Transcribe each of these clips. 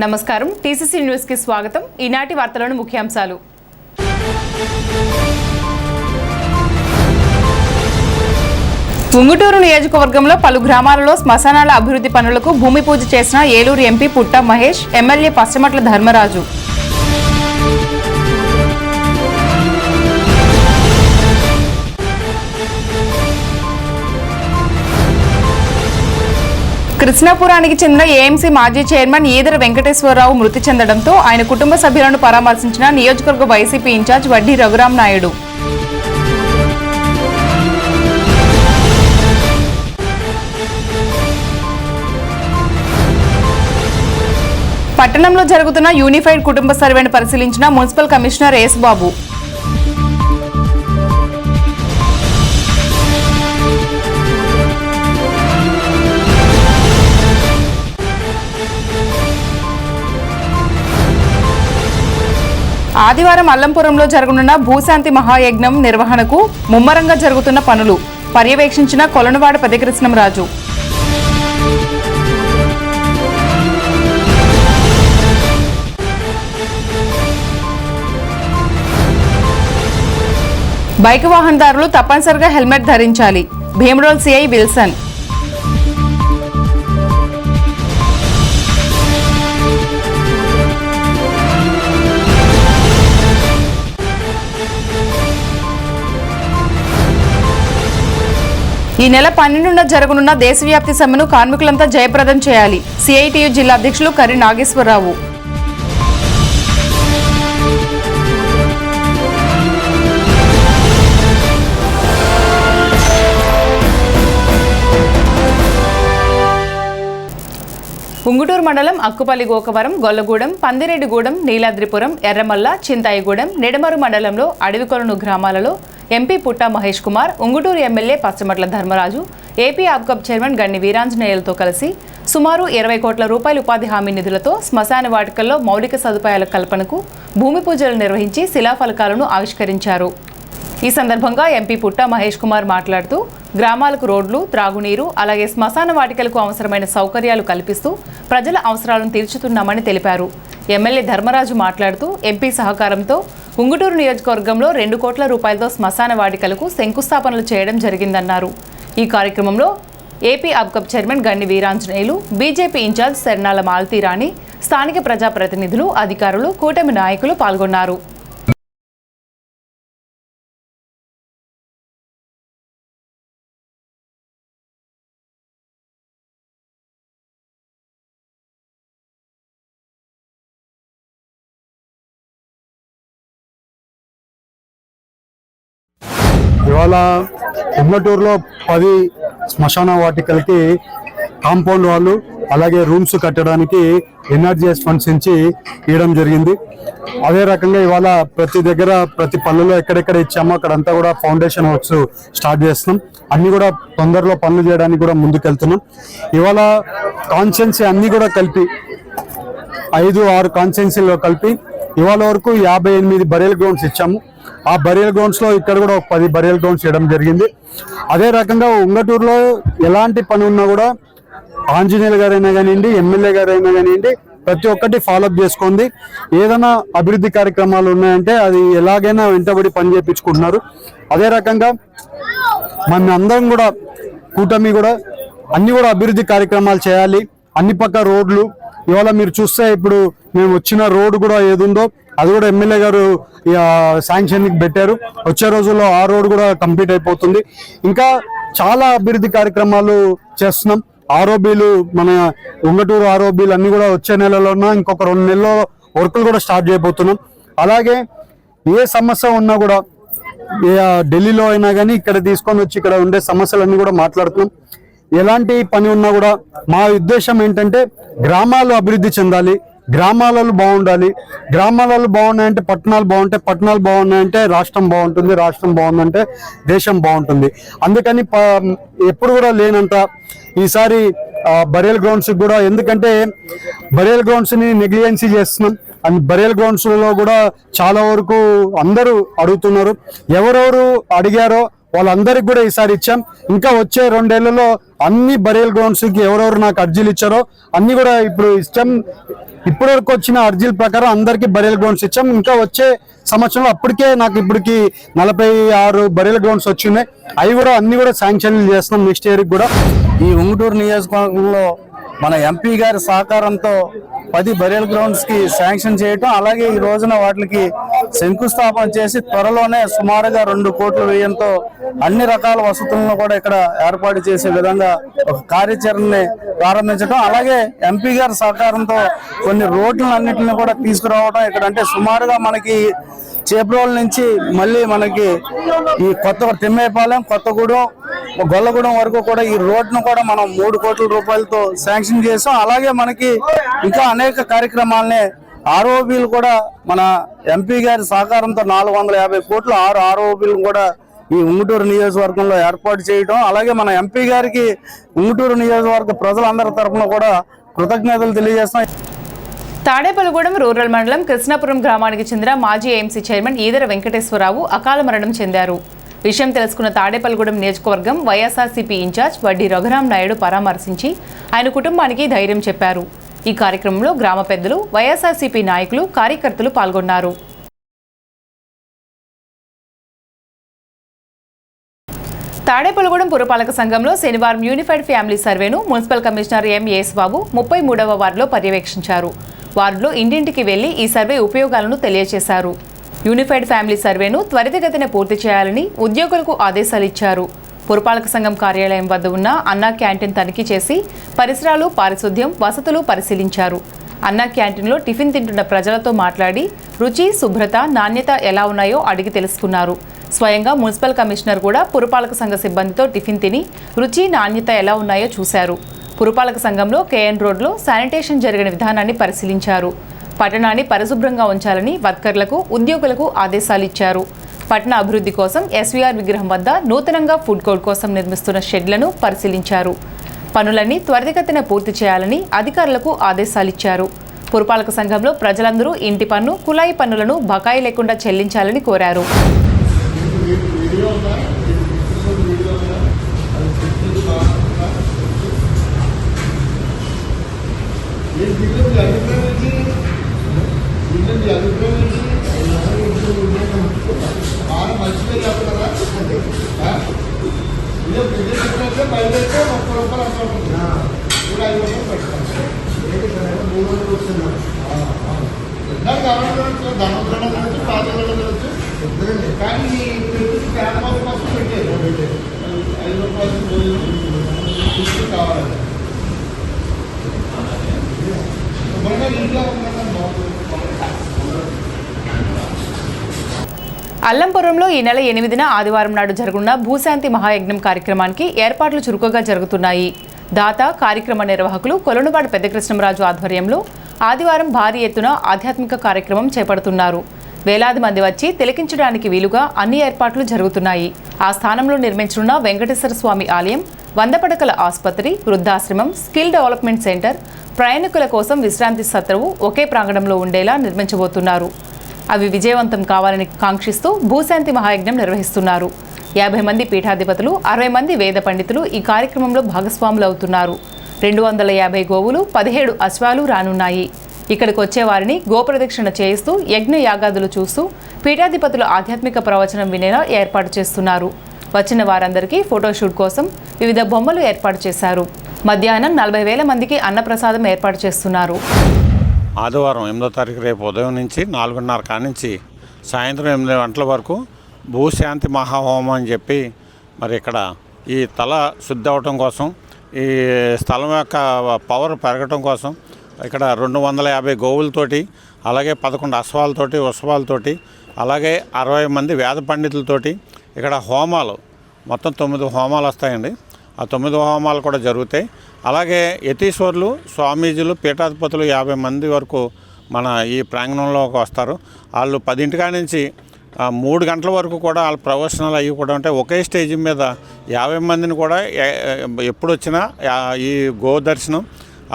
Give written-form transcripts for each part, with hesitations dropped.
నమస్కారం TCC news కి స్వాగతం. ఈనాటి వార్తలోని ముఖ్యాంశాలు. ఉంగుటూరు నియోజకవర్గంలో పలు గ్రామాలలో శ్మశానాల అభివృద్ధి పనులకు భూమి పూజ చేసిన ఏలూరు ఎంపీ పుట్ట మహేష్, ఎమ్మెల్యే పశ్చిమట్ల ధర్మరాజు. కృష్ణాపురానికి చెందిన ఏఎంసీ మాజీ చైర్మన్ ఈదర వెంకటేశ్వరరావు మృతి చెందడంతో ఆయన కుటుంబ సభ్యులను పరామర్శించిన నియోజకవర్గ వైసీపీ ఇన్ఛార్జ్ వడ్డీ రఘురాం నాయుడు. పట్టణంలో జరుగుతున్న యూనిఫైడ్ కుటుంబ సర్వేను పరిశీలించిన మున్సిపల్ కమిషనర్ యేసుబాబు. ఆదివారం అల్లంపురంలో జరగనున్న భూశాంతి మహాయజ్ఞం నిర్వహణకు ముమ్మరంగా జరుగుతున్న పనులు పర్యవేక్షించిన కొలనువాడ పెదకృష్ణంరాజు. బైక్ వాహనదారులు తప్పనిసరిగా హెల్మెట్ ధరించాలి. Bhimadole CI Wilson. ఈ నెల 12న జరగనున్న దేశవ్యాప్తి సమ్మెను కార్మికులంతా జయప్రదం చేయాలి. సిఐటియు జిల్లా అధ్యక్షులు కర్రి నాగేశ్వరరావు. ఉంగుటూరు మండలం అక్కుపల్లి గోకవరం, గొల్లగూడెం, పందిరెడ్డిగూడెం, నీలాద్రిపురం, ఎర్రమల్ల, చింతాయిగూడెం, నిడమరు మండలంలో అడవికొలను గ్రామాలలో MP Putta Mahesh Kumar, Unguturu MLA Pashchimatla Dharmaraju, AP Apcob chairman Ganni వీరాంజనేయులతో కలిసి సుమారు 20 కోట్ల రూపాయల ఉపాధి హామీ నిధులతో శ్మశాన వాటికల్లో మౌలిక సదుపాయాల కల్పనకు భూమి పూజలు నిర్వహించి శిలాఫలకాలను ఆవిష్కరించారు. ఈ సందర్భంగా ఎంపీ పుట్ట మహేష్ కుమార్ మాట్లాడుతూ గ్రామాలకు రోడ్లు, త్రాగునీరు, అలాగే శ్మశాన వాటికలకు అవసరమైన సౌకర్యాలు కల్పిస్తూ ప్రజల అవసరాలను తీర్చుతున్నామని తెలిపారు. ఎమ్మెల్యే ధర్మరాజు మాట్లాడుతూ ఎంపీ సహకారంతో ఉంగుటూరు నియోజకవర్గంలో 2 కోట్ల రూపాయలతో శ్మశాన వాటికలకు శంకుస్థాపనలు చేయడం జరిగిందన్నారు. ఈ కార్యక్రమంలో ఏపీ ఆప్కప్ చైర్మన్ గన్ని వీరాంజనేయులు, బీజేపీ ఇన్ఛార్జ్ శరణాల మాలతీరాణి, స్థానిక ప్రజాప్రతినిధులు, అధికారులు, కూటమి నాయకులు పాల్గొన్నారు. ఇవాళ ఉంగుటూరులో 10 శ్మశాన వాటికలకి కాంపౌండ్ వాళ్ళు అలాగే రూమ్స్ కట్టడానికి ఎన్ఆర్జీఎస్ ఫండ్స్ నుంచి ఇవ్వడం జరిగింది. అదే రకంగా ఇవాళ ప్రతి దగ్గర ప్రతి పనుల్లో ఎక్కడెక్కడ ఇచ్చామో అక్కడంతా కూడా ఫౌండేషన్ వర్క్స్ స్టార్ట్ చేస్తున్నాం. అన్ని కూడా తొందరలో పనులు చేయడానికి కూడా ముందుకెళ్తున్నాం. ఇవాళ కాన్స్టిట్యున్సీ అన్ని కూడా కలిపి 5-6 కాన్స్టిట్యున్సీలో కలిపి ఇవాళ వరకు 58 బరియల్ గ్రౌండ్స్ ఇచ్చాము. ఆ బరియల్ గ్రౌండ్స్ లో ఇక్కడ కూడా 10 బరియల్ గ్రౌండ్స్ చేయడం జరిగింది. అదే రకంగా ఉంగుటూరులో ఎలాంటి పని ఉన్నా కూడా ఆంజనేయులు గారైనా కానివ్వండి, ఎమ్మెల్యే గారైనా కానివ్వండి, ప్రతి ఒక్కటి ఫాలోఅప్ చేసుకుంది. ఏదైనా అభివృద్ధి కార్యక్రమాలు ఉన్నాయంటే అది ఎలాగైనా వెంటబడి పని చేయించుకుంటున్నారు. అదే రకంగా మన అందరం కూడా కూటమి కూడా అన్ని కూడా అభివృద్ధి కార్యక్రమాలు చేయాలి. అన్ని పక్క రోడ్లు ఇవాళ మీరు చూస్తే ఇప్పుడు మేము వచ్చిన రోడ్డు కూడా ఏదుందో అది కూడా ఎమ్మెల్యే గారు శాంక్షన్ పెట్టారు. వచ్చే రోజుల్లో ఆ రోడ్డు కూడా కంప్లీట్ అయిపోతుంది. ఇంకా చాలా అభివృద్ధి కార్యక్రమాలు చేస్తున్నాం. ఆర్ఓబీలు, మన ఉంగుటూరు ఆర్ఓబీలు అన్ని కూడా వచ్చే నెలలోన ఇంకొక 2 నెలల్లో వర్కులు కూడా స్టార్ట్ చేయబోతున్నాం. అలాగే ఏ సమస్య ఉన్నా కూడా ఢిల్లీలో అయినా కానీ ఇక్కడ తీసుకొని వచ్చి ఇక్కడ ఉండే సమస్యలన్నీ కూడా మాట్లాడుతున్నాం. ఎలాంటి పని ఉన్నా కూడా మా ఉద్దేశం ఏంటంటే గ్రామాలు అభివృద్ధి చెందాలి, గ్రామాలలో బాగుండాలి. గ్రామాలలో బాగున్నాయంటే పట్టణాలు బాగుంటాయి, పట్టణాలు బాగున్నాయంటే రాష్ట్రం బాగుంటుంది, రాష్ట్రం బాగుందంటే దేశం బాగుంటుంది. అందుకని ఎప్పుడు కూడా లేనంత ఈసారి బరియల్ గ్రౌండ్స్ కూడా, ఎందుకంటే బరియల్ గ్రౌండ్స్ ని నెగ్లిజెన్సీ చేస్తున్నాం. అండ్ బరియల్ గ్రౌండ్స్ లో కూడా చాలా వరకు అందరూ అడుగుతున్నారు. ఎవరెవరు అడిగారో వాళ్ళందరికి కూడా ఈసారి ఇచ్చాం. ఇంకా వచ్చే 2 ఏళ్లలో అన్ని బరియల్ గ్రౌండ్స్ కి ఎవరెవరు నాకు అర్జీలు ఇచ్చారో అన్ని కూడా ఇప్పుడు ఇష్టం. ఇప్పటివరకు వచ్చిన అర్జీల ప్రకారం అందరికి బరియల్ గ్రౌండ్స్ ఇచ్చాం. ఇంకా వచ్చే సంవత్సరంలో అప్పటికే నాకు ఇప్పటికి 46 బరియల్ గ్రౌండ్స్ వచ్చినాయి. అవి కూడా అన్ని కూడా శాంక్షన్ చేస్తున్నాం నెక్స్ట్ ఇయర్ కూడా. ఈ ఉంగుటూరు నియోజకవర్గంలో మన ఎంపీ గారి సహకారంతో 10 బరియల్ గ్రౌండ్స్ కి శాంక్షన్ చేయటం, అలాగే ఈ రోజున వాటికి శంకుస్థాపన చేసి త్వరలోనే సుమారుగా 2 కోట్ల వ్యయంతో అన్ని రకాల వసతులను కూడా ఇక్కడ ఏర్పాటు చేసే విధంగా ఒక కార్యాచరణని ప్రారంభించడం, అలాగే ఎంపీ గారి సహకారంతో కొన్ని రోడ్లన్నింటినీ కూడా తీసుకురావడం. ఇక్కడ అంటే సుమారుగా మనకి చేబ్రోల్ నుంచి మళ్ళీ మనకి ఈ కొత్త తిమ్మేపాలెం, కొత్తగూడెం, గొల్లగూడెం వరకు కూడా ఈ రోడ్ను కూడా మనం 3 కోట్ల రూపాయలతో శాంక్షన్ చేసాం. అలాగే మనకి ఇంకా అనేక కార్యక్రమాలని ఆర్ఓబీలు కూడా మన ఎంపీ గారి సహకారంతో 450 కోట్లు 6 ఆర్ఓబీలు కూడా ఈ ఉంగుటూరు నియోజకవర్గంలో ఏర్పాటు చేయడం, అలాగే మన ఎంపీ గారికి ఉంగుటూరు నియోజకవర్గ ప్రజలందరి తరఫున కూడా కృతజ్ఞతలు తెలియజేస్తున్నాం. తాడేపల్లిగూడెం రూరల్ మండలం కృష్ణాపురం గ్రామానికి చెందిన మాజీ ఏఎంసీ చైర్మన్ ఈదర వెంకటేశ్వరరావు అకాల మరణం చెందారు. విషయం తెలుసుకున్న తాడేపల్లిగూడెం నియోజకవర్గం వైఎస్ఆర్సీపీ ఇన్ఛార్జ్ వడ్డీ రఘురాం నాయుడు పరామర్శించి ఆయన కుటుంబానికి ధైర్యం చెప్పారు. ఈ కార్యక్రమంలో గ్రామ పెద్దలు, వైఎస్ఆర్సీపీ నాయకులు, కార్యకర్తలు పాల్గొన్నారు. తాడేపల్లిగూడెం పురపాలక సంఘంలో శనివారం యూనిఫైడ్ ఫ్యామిలీ సర్వేను మున్సిపల్ కమిషనర్ ఎం యేసుబాబు 33వ వార్డులో పర్యవేక్షించారు. వార్డులో ఇంటింటికి వెళ్లి ఈ సర్వే ఉపయోగాలను తెలియజేశారు. యూనిఫైడ్ ఫ్యామిలీ సర్వేను త్వరితగతిన పూర్తి చేయాలని ఉద్యోగులకు ఆదేశాలు ఇచ్చారు. పురపాలక సంఘం కార్యాలయం వద్ద ఉన్న అన్నా క్యాంటీన్ తనిఖీ చేసి పరిసరాలు, పారిశుద్ధ్యం, వసతులు పరిశీలించారు. అన్నా క్యాంటీన్లో టిఫిన్ తింటున్న ప్రజలతో మాట్లాడి రుచి, శుభ్రత, నాణ్యత ఎలా ఉన్నాయో అడిగి తెలుసుకున్నారు. స్వయంగా మున్సిపల్ కమిషనర్ కూడా పురపాలక సంఘ సిబ్బందితో టిఫిన్ తిని రుచి, నాణ్యత ఎలా ఉన్నాయో చూశారు. పురపాలక సంఘంలో కేఎన్ రోడ్లో శానిటేషన్ జరిగిన విధానాన్ని పరిశీలించారు. పట్టణాన్ని పరిశుభ్రంగా ఉంచాలని వర్కర్లకు, ఉద్యోగులకు ఆదేశాలు ఇచ్చారు. పట్టణ అభివృద్ధి కోసం ఎస్వీఆర్ విగ్రహం వద్ద నూతనంగా ఫుడ్ కోర్ట్ కోసం నిర్మిస్తున్న షెడ్లను పరిశీలించారు. పనులన్నీ త్వరితగతిన పూర్తి చేయాలని అధికారులకు ఆదేశాలిచ్చారు. పురపాలక సంఘంలో ప్రజలందరూ ఇంటి పన్ను, కుళాయి పన్నులను బకాయి లేకుండా చెల్లించాలని కోరారు. అల్లంపురంలో ఈ నెల 8న ఆదివారం నాడు జరగనున్న భూశాంతి మహాయజ్ఞం కార్యక్రమానికి ఏర్పాట్లు చురుకుగా జరుగుతున్నాయి. దాత కార్యక్రమ నిర్వాహకులు కొలనుబాడు పెద్దకృష్ణంరాజు ఆధ్వర్యంలో ఆదివారం భారీ ఎత్తున ఆధ్యాత్మిక కార్యక్రమం చేపడుతున్నారు. వేలాది మంది వచ్చి తిలకించడానికి వీలుగా అన్ని ఏర్పాట్లు జరుగుతున్నాయి. ఆ స్థానంలో నిర్మించనున్న వెంకటేశ్వర స్వామి ఆలయం, 100 పడకల ఆసుపత్రి, వృద్ధాశ్రమం, స్కిల్ డెవలప్మెంట్ సెంటర్, ప్రయాణికుల కోసం విశ్రాంతి సత్రవు ఒకే ప్రాంగణంలో ఉండేలా నిర్మించబోతున్నారు. అవి విజయవంతం కావాలని కాంక్షిస్తూ భూశాంతి మహాయజ్ఞం నిర్వహిస్తున్నారు. 50 మంది పీఠాధిపతులు, 60 మంది వేద పండితులు ఈ కార్యక్రమంలో భాగస్వాములు అవుతున్నారు. 250 గోవులు, 17 అశ్వాలు రానున్నాయి. ఇక్కడికి వచ్చే వారిని గోప్రదక్షిణ చేయిస్తూ యజ్ఞ యాగాదులు చూస్తూ పీఠాధిపతులు ఆధ్యాత్మిక ప్రవచనం వినేలా ఏర్పాటు చేస్తున్నారు. వచ్చిన వారందరికీ ఫోటోషూట్ కోసం వివిధ బొమ్మలు ఏర్పాటు చేశారు. మధ్యాహ్నం 40,000 మందికి అన్నప్రసాదం ఏర్పాటు చేస్తున్నారు. ఆదివారం 8వ తారీఖు రేపు ఉదయం నుంచి 4:30 కానించి సాయంత్రం 8 గంటల వరకు భూశాంతి మహాహోమం అని చెప్పి మరి ఇక్కడ ఈ తల శుద్ధి అవటం కోసం, ఈ స్థలం యొక్క పవర్ పెరగటం కోసం ఇక్కడ 250 గోవులతోటి, అలాగే 11 అశ్వాలతోటి, ఉత్సవాలతోటి, అలాగే 60 మంది వేద పండితులతోటి ఇక్కడ హోమాలు, మొత్తం 9 హోమాలు వస్తాయండి. ఆ 9 హోమాలు కూడా జరుగుతాయి. అలాగే యతీశ్వరులు, స్వామీజీలు, పీఠాధిపతులు 50 మంది వరకు మన ఈ ప్రాంగణంలోకి వస్తారు. వాళ్ళు 10 నుంచి 3 గంటల వరకు కూడా వాళ్ళ ప్రవచనాలు అవి కూడా ఉంటాయి. ఒకే స్టేజ్ మీద 50 మందిని కూడా ఎప్పుడు వచ్చినా ఈ గో దర్శనం,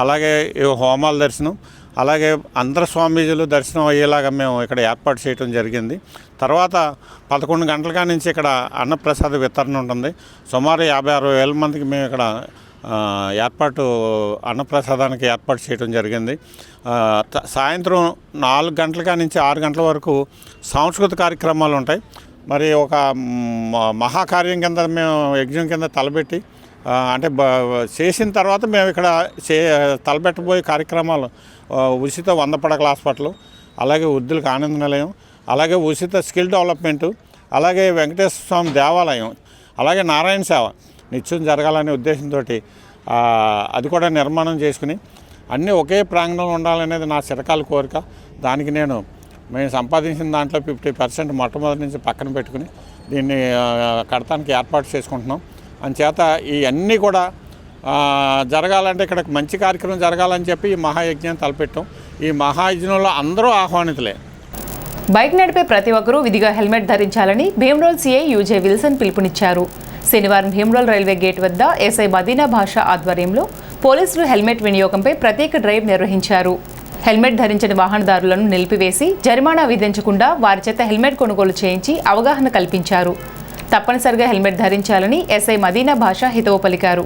అలాగే ఈ హోమాల దర్శనం, అలాగే అందరు స్వామీజీలు దర్శనం అయ్యేలాగా మేము ఇక్కడ ఏర్పాటు చేయడం జరిగింది. తర్వాత 11 గంటల నుంచి ఇక్కడ అన్నప్రసాద వితరణ ఉంటుంది. సుమారు 56 వేల మందికి మేము ఇక్కడ అన్నప్రసాదానికి ఏర్పాటు చేయడం జరిగింది. సాయంత్రం 4 గంటల నుంచి 6 గంటల వరకు సాంస్కృతిక కార్యక్రమాలు ఉంటాయి. మరి ఒక మహాకార్యం కింద మేము యజ్ఞం కింద తలపెట్టి అంటే చేసిన తర్వాత మేము ఇక్కడ తలపెట్టబోయే కార్యక్రమాలు ఉచిత 100 పడకల హాస్పిటల్, అలాగే వృద్ధులకు ఆనంద నిలయం, అలాగే ఉచిత స్కిల్ డెవలప్మెంటు, అలాగే వెంకటేశ్వర స్వామి దేవాలయం, అలాగే నారాయణ సేవ నిత్యం జరగాలనే ఉద్దేశంతో అది కూడా నిర్మాణం చేసుకుని అన్నీ ఒకే ప్రాంగణంలో ఉండాలనేది నా చిరకాల కోరిక. దానికి మేము సంపాదించిన దాంట్లో 50% మొట్టమొదటి నుంచి పక్కన పెట్టుకుని దీన్ని కడతానికి ఏర్పాటు చేసుకుంటున్నాం. అందుచేత ఇవన్నీ కూడా జరగాలంటే ఇక్కడ మంచి కార్యక్రమం జరగాలని చెప్పి ఈ మహాయజ్ఞం తలపెట్టాం. ఈ మహాయజ్ఞంలో అందరూ ఆహ్వానితులే. బైక్ నడిపే ప్రతి ఒక్కరూ విధిగా హెల్మెట్ ధరించాలని భీమ్రోల్ సీఐ యూజే విల్సన్ పిలుపునిచ్చారు. శనివారం భీమ్రోల్ రైల్వే గేట్ వద్ద ఎస్ఐ మదీనా భాషా ఆధ్వర్యంలో పోలీసులు హెల్మెట్ వినియోగంపై ప్రత్యేక డ్రైవ్ నిర్వహించారు. హెల్మెట్ ధరించని వాహనదారులను నిలిపివేసి జరిమానా విధించకుండా వారి చేత హెల్మెట్ కొనుగోలు చేయించి అవగాహన కల్పించారు. తప్పనిసరిగా హెల్మెట్ ధరించాలని ఎస్ఐ మదీనా భాషా హితవు పలికారు.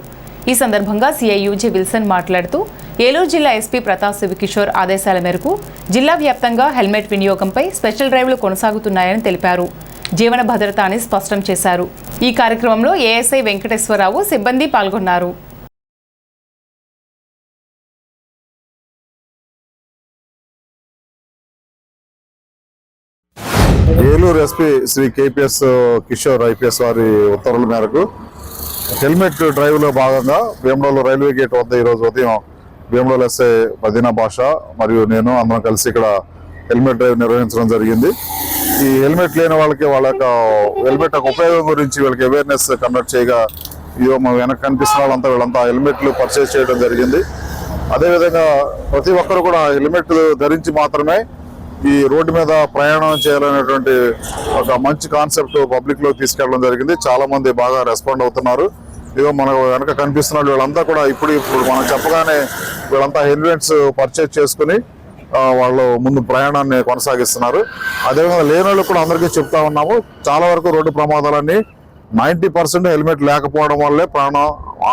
ఈ సందర్భంగా సీఐ యూజే విల్సన్ మాట్లాడుతూ ఏలూరు జిల్లా ఎస్పీ ప్రతాప్ శివకిషోర్ ఆదేశాల మేరకు జిల్లా వ్యాప్తంగా హెల్మెట్ వినియోగంపై స్పెషల్ డ్రైవ్లు కొనసాగుతున్నాయని తెలిపారు. జీవన భద్రత అని స్పష్టం చేశారు. ఈ కార్యక్రమంలో ఏఎస్ఐ వెంకటేశ్వరరావు సిబ్బంది పాల్గొన్నారు. Eluru SP Sri KPS Kishore IPS వారి ఉత్తర్వుల మేరకు హెల్మెట్ డ్రైవ్ లో భాగంగా భీమడోలు రైల్వే గేట్ వద్ద ఈరోజు ఉదయం భీమడోలు ఎస్ఐ మదీనా భాషా మరియు నేను అందరం కలిసి ఇక్కడ హెల్మెట్ డ్రైవ్ నిర్వహించడం జరిగింది. ఈ హెల్మెట్ లేని వాళ్ళకి వాళ్ళ యొక్క హెల్మెట్ యొక్క ఉపయోగం గురించి వీళ్ళకి అవేర్నెస్ కండక్ట్ చేయగా ఇదో మా వెనక కనిపిస్తున్న వీళ్ళంతా హెల్మెట్లు పర్చేజ్ చేయడం జరిగింది. అదేవిధంగా ప్రతి ఒక్కరు కూడా హెల్మెట్ ధరించి మాత్రమే ఈ రోడ్డు మీద ప్రయాణం చేయాలనేటువంటి ఒక మంచి కాన్సెప్ట్ పబ్లిక్ లో తీసుకెళ్ళడం జరిగింది. చాలా మంది బాగా రెస్పాండ్ అవుతున్నారు. ఇదో మన వెనక కనిపిస్తున్న వీళ్ళంతా కూడా ఇప్పుడు మనం చెప్పగానే వీళ్ళంతా హెల్మెట్స్ పర్చేజ్ చేసుకుని వాళ్ళు ముందు ప్రయాణాన్ని కొనసాగిస్తున్నారు. అదేవిధంగా లేని వాళ్ళు కూడా అందరికీ చెప్తా ఉన్నాము, చాలా వరకు రోడ్డు ప్రమాదాలన్నీ 90% హెల్మెట్ లేకపోవడం వల్లే ప్రాణ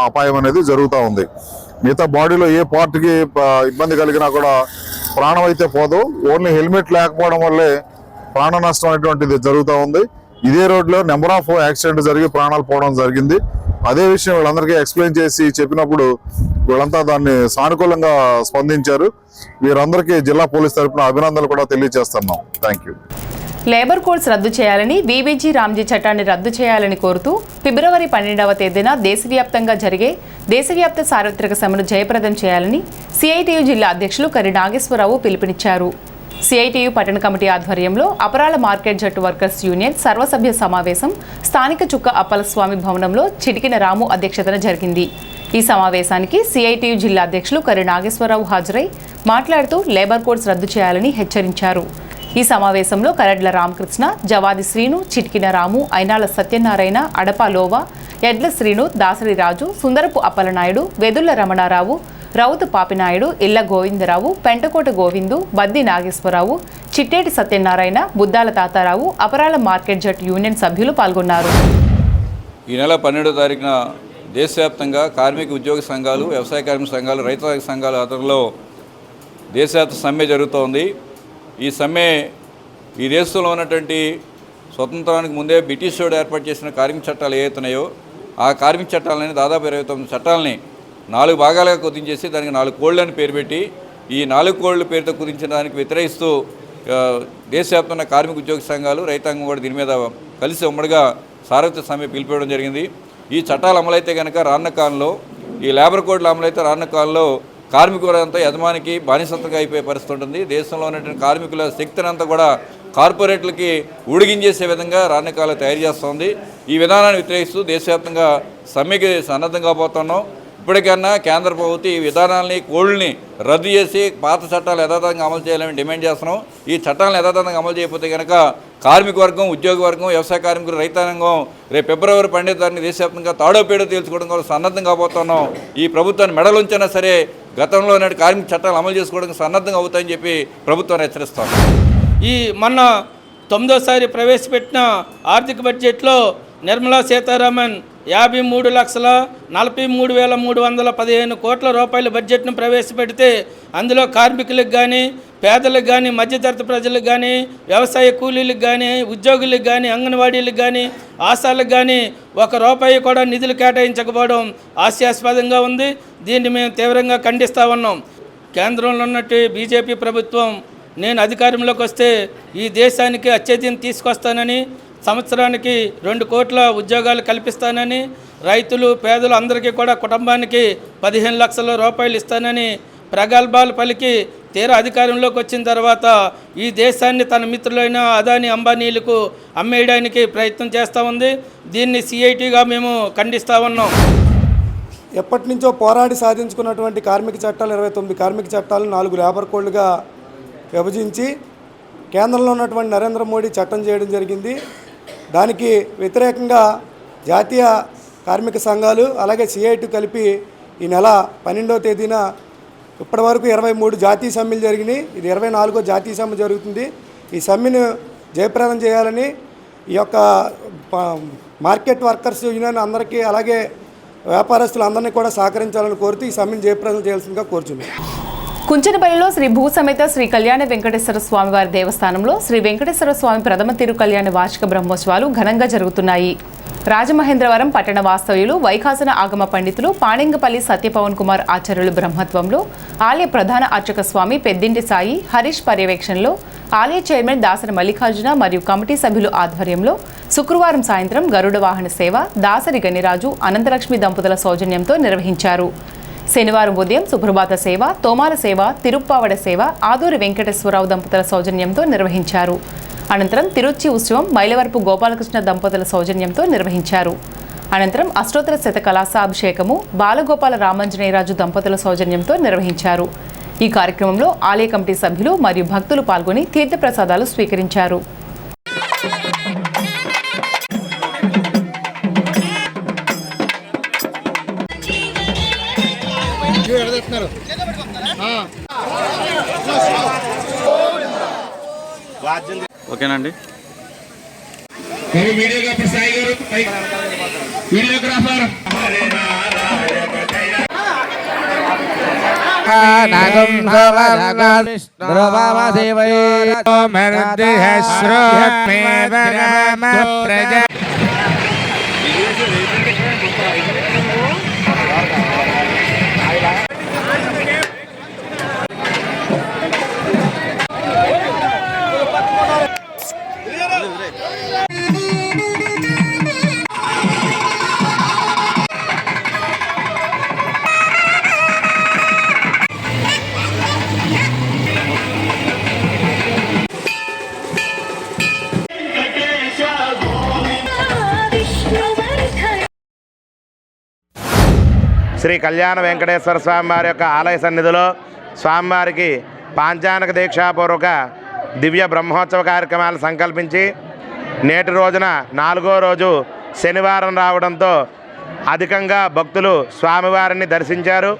అపాయం అనేది జరుగుతూ ఉంది. మిగతా బాడీలో ఏ పార్ట్కి ఇబ్బంది కలిగినా కూడా ప్రాణం అయితే పోదు, ఓన్లీ హెల్మెట్ లేకపోవడం వల్లే ప్రాణ నష్టం అనేటువంటిది జరుగుతూ ఉంది. ఇదే రోడ్లో నెంబర్ ఆఫ్ యాక్సిడెంట్ జరిగి ప్రాణాలు పోవడం జరిగింది. అదే విషయం వీళ్ళందరికీ ఎక్స్ప్లెయిన్ చేసి చెప్పినప్పుడు వీళ్ళంతా దాన్ని సానుకూలంగా స్పందించారు. వీరందరికీ జిల్లా పోలీస్ తరఫున అభినందనలు కూడా తెలియజేస్తున్నాం. Thank you. లేబర్ కోడ్స్ రద్దు చేయాలని బీబీజీ రామ్జీ చట్టాన్ని రద్దు చేయాలని కోరుతూ ఫిబ్రవరి 12వ తేదీన దేశవ్యాప్తంగా జరిగే దేశవ్యాప్త సార్వత్రిక సమ్మెను జయప్రదం చేయాలని సిఐటియు జిల్లా అధ్యక్షులు కరి నాగేశ్వరరావు పిలుపునిచ్చారు. సిఐటియు పట్టణ కమిటీ ఆధ్వర్యంలో అపరాల మార్కెట్ జట్టు వర్కర్స్ యూనియన్ సర్వసభ్య సమావేశం స్థానిక చుక్క అప్పలస్వామి భవనంలో చిటికిన రాము అధ్యక్షతన జరిగింది. ఈ సమావేశానికి సిఐటియు జిల్లా అధ్యక్షులు కరి నాగేశ్వరరావు హాజరై మాట్లాడుతూ లేబర్ కోడ్స్ రద్దు చేయాలని హెచ్చరించారు. ఈ సమావేశంలో కరడ్ల రామకృష్ణ, జవాది శ్రీను, చిటికిన రాము, ఐనాల సత్యనారాయణ, అడపా లోవా, ఎడ్ల శ్రీను, దాసరి రాజు, సుందరపు అప్పలనాయుడు, వెదుళ్ల రమణారావు, రౌతు పాపినాయుడు, ఇళ్ల గోవిందరావు, పెంటకోట గోవిందు, బద్ది నాగేశ్వరరావు, చిట్టేటి సత్యనారాయణ, బుద్దాల తాతారావు, అపరాల మార్కెట్ జట్ యూనియన్ సభ్యులు పాల్గొన్నారు. ఈ నెల 12వ తారీఖున దేశవ్యాప్తంగా కార్మిక ఉద్యోగ సంఘాలు, వ్యవసాయ కార్మిక సంఘాలు, రైతు సంఘాల ఆధ్వర్యంలో దేశవ్యాప్త సమ్మె జరుగుతోంది. ఈ సమ్మె ఈ దేశంలో ఉన్నటువంటి స్వతంత్రానికి ముందే బ్రిటిష్ వాడు ఏర్పాటు చేసిన కార్మిక చట్టాలు ఏవైతున్నాయో ఆ కార్మిక చట్టాలని దాదాపు 29 చట్టాలని 4 భాగాలుగా కుదించేసి దానికి 4 కోళ్ళు అని పేరు పెట్టి ఈ 4 కోళ్ళ పేరుతో కుదించిన దానికి వ్యతిరేకిస్తూ దేశవ్యాప్తంగా కార్మిక ఉద్యోగ సంఘాలు, రైతాంగం కూడా దీని మీద కలిసి ఉమ్మడిగా సార్వత్రిక సమ్మె పిలిపివ్వడం జరిగింది. ఈ చట్టాలు అమలైతే కనుక రానున్న కాలంలో ఈ లేబర్ కోడ్లు అమలైతే రానున్న కాలంలో కార్మికులంతా యజమానికి బానిసంతగా అయిపోయే పరిస్థితి ఉంటుంది. దేశంలో ఉన్నటువంటి కార్మికుల శక్తిని అంతా కూడా కార్పొరేట్లకి ఉడిగించేసే విధంగా రానున్న కాలం తయారు చేస్తోంది. ఈ విధానాన్ని వ్యతిరేకిస్తూ దేశవ్యాప్తంగా సమ్మెకి సన్నద్ధం కాబోతున్నాం. ఇప్పటికన్నా కేంద్ర ప్రభుత్వం ఈ విధానాలని కోళ్ళని రద్దు చేసి పాత చట్టాలు యథాతథంగా అమలు చేయాలని డిమాండ్ చేస్తున్నాం. ఈ చట్టాలను యథాతథంగా అమలు చేయకపోతే కనుక కార్మిక వర్గం, ఉద్యోగ వర్గం, వ్యవసాయ కార్మికులు, రైతాంగం రేపు ఫిబ్రవరి 12వ తారీఖున దేశవ్యాప్తంగా తాడోపేడో తేల్చుకోవడం కోసం సన్నద్ధం కాబోతున్నాం. ఈ ప్రభుత్వాన్ని మెడలుంచినా సరే గతంలో నాటి కార్మిక చట్టాలు అమలు చేసుకోవడానికి సన్నద్ధంగా అవుతాయని చెప్పి ప్రభుత్వాన్ని హెచ్చరిస్తాం. ఈ మొన్న 9వ ప్రవేశపెట్టిన ఆర్థిక బడ్జెట్లో నిర్మలా సీతారామన్ 53,43,315 కోట్ల రూపాయల బడ్జెట్ను ప్రవేశపెడితే అందులో కార్మికులకు కానీ, పేదలకు కానీ, మధ్యతరగతి ప్రజలకు కానీ, వ్యవసాయ కూలీలకు కానీ, ఉద్యోగులకు కానీ, అంగన్వాడీలకు కానీ, ఆశాలకు కానీ ₹1 కూడా నిధులు కేటాయించకపోవడం హాస్యాస్పదంగా ఉంది. దీన్ని మేము తీవ్రంగా ఖండిస్తూ ఉన్నాం. కేంద్రంలో ఉన్నట్టు బీజేపీ ప్రభుత్వం నేను అధికారంలోకి వస్తే ఈ దేశానికి అత్యధికం తీసుకొస్తానని, సంవత్సరానికి 2 కోట్ల ఉద్యోగాలు కల్పిస్తానని, రైతులు పేదలు అందరికీ కూడా కుటుంబానికి 15 లక్షల రూపాయలు ఇస్తానని ప్రగల్భాలు పలికి తీరా అధికారంలోకి వచ్చిన తర్వాత ఈ దేశాన్ని తన మిత్రులైన అదానీ అంబానీలకు అమ్మేయడానికి ప్రయత్నం చేస్తూ ఉంది. దీన్ని సిఐటిగా మేము ఖండిస్తూ ఉన్నాం. ఎప్పటి నుంచో పోరాడి సాధించుకున్నటువంటి కార్మిక చట్టాలు 29 కార్మిక చట్టాలు 4 లేబర్ కోడ్లుగా విభజించి కేంద్రంలో ఉన్నటువంటి నరేంద్ర మోడీ చట్టం చేయడం జరిగింది. దానికి వ్యతిరేకంగా జాతీయ కార్మిక సంఘాలు అలాగే సిఐటి కలిపి ఈ నెల 12వ తేదీన ఇప్పటి వరకు 23 జాతీయ సమ్మెలు జరిగినాయి. ఇది 24వ జాతీయ సమ్మె జరుగుతుంది. ఈ సమ్మెను జయప్రదం చేయాలని ఈ యొక్క మార్కెట్ వర్కర్స్ యూనియన్ అందరికీ అలాగే వ్యాపారస్తులందరినీ కూడా సహకరించాలని కోరుతూ ఈ సమ్మెను జయప్రదం చేయాల్సిందిగా కోరుచున్నాం. కుంచనపల్లిలో శ్రీ భూసమేత శ్రీ కళ్యాణ వెంకటేశ్వర స్వామి వారి దేవస్థానంలో శ్రీ వెంకటేశ్వర స్వామి ప్రథమ తిరు కళ్యాణ వార్షిక బ్రహ్మోత్సవాలు ఘనంగా జరుగుతున్నాయి. రాజమహేంద్రవరం పట్టణ వాస్తవ్యులు వైఖాసన ఆగమ పండితులు పాణింగపల్లి సత్యపవన్ కుమార్ ఆచార్యుల బ్రహ్మత్వంలో ఆలయ ప్రధాన అర్చక స్వామి పెద్దింటి సాయి హరీష్ పర్యవేక్షణలో ఆలయ చైర్మన్ దాసరి మల్లికార్జున మరియు కమిటీ సభ్యుల ఆధ్వర్యంలో శుక్రవారం సాయంత్రం గరుడ వాహన సేవ దాసరి గనిరాజు అనంతలక్ష్మి దంపతుల సౌజన్యంతో నిర్వహించారు. శనివారం ఉదయం సుప్రభాత సేవ, తోమాల సేవ, తిరుప్పావడ సేవ ఆదూరి వెంకటేశ్వరరావు దంపతుల సౌజన్యంతో నిర్వహించారు. అనంతరం తిరుచి ఉత్సవం మైలవరపు గోపాలకృష్ణ దంపతుల సౌజన్యంతో నిర్వహించారు. అనంతరం అష్టోత్తర శతకలాసాభిషేకము బాలగోపాల రామాంజనేయరాజు దంపతుల సౌజన్యంతో నిర్వహించారు. ఈ కార్యక్రమంలో ఆలయ కమిటీ సభ్యులు మరియు భక్తులు పాల్గొని తీర్థప్రసాదాలు స్వీకరించారు. ఓకేనండి. శ్రీ కళ్యాణ వెంకటేశ్వర స్వామివారి యొక్క ఆలయ సన్నిధిలో స్వామివారికి పాంచానక దీక్షాపూర్వక దివ్య బ్రహ్మోత్సవ కార్యక్రమాలు సంకల్పించి నేటి రోజున 4వ రోజు శనివారం రావడంతో అధికంగా భక్తులు స్వామివారిని దర్శించారు.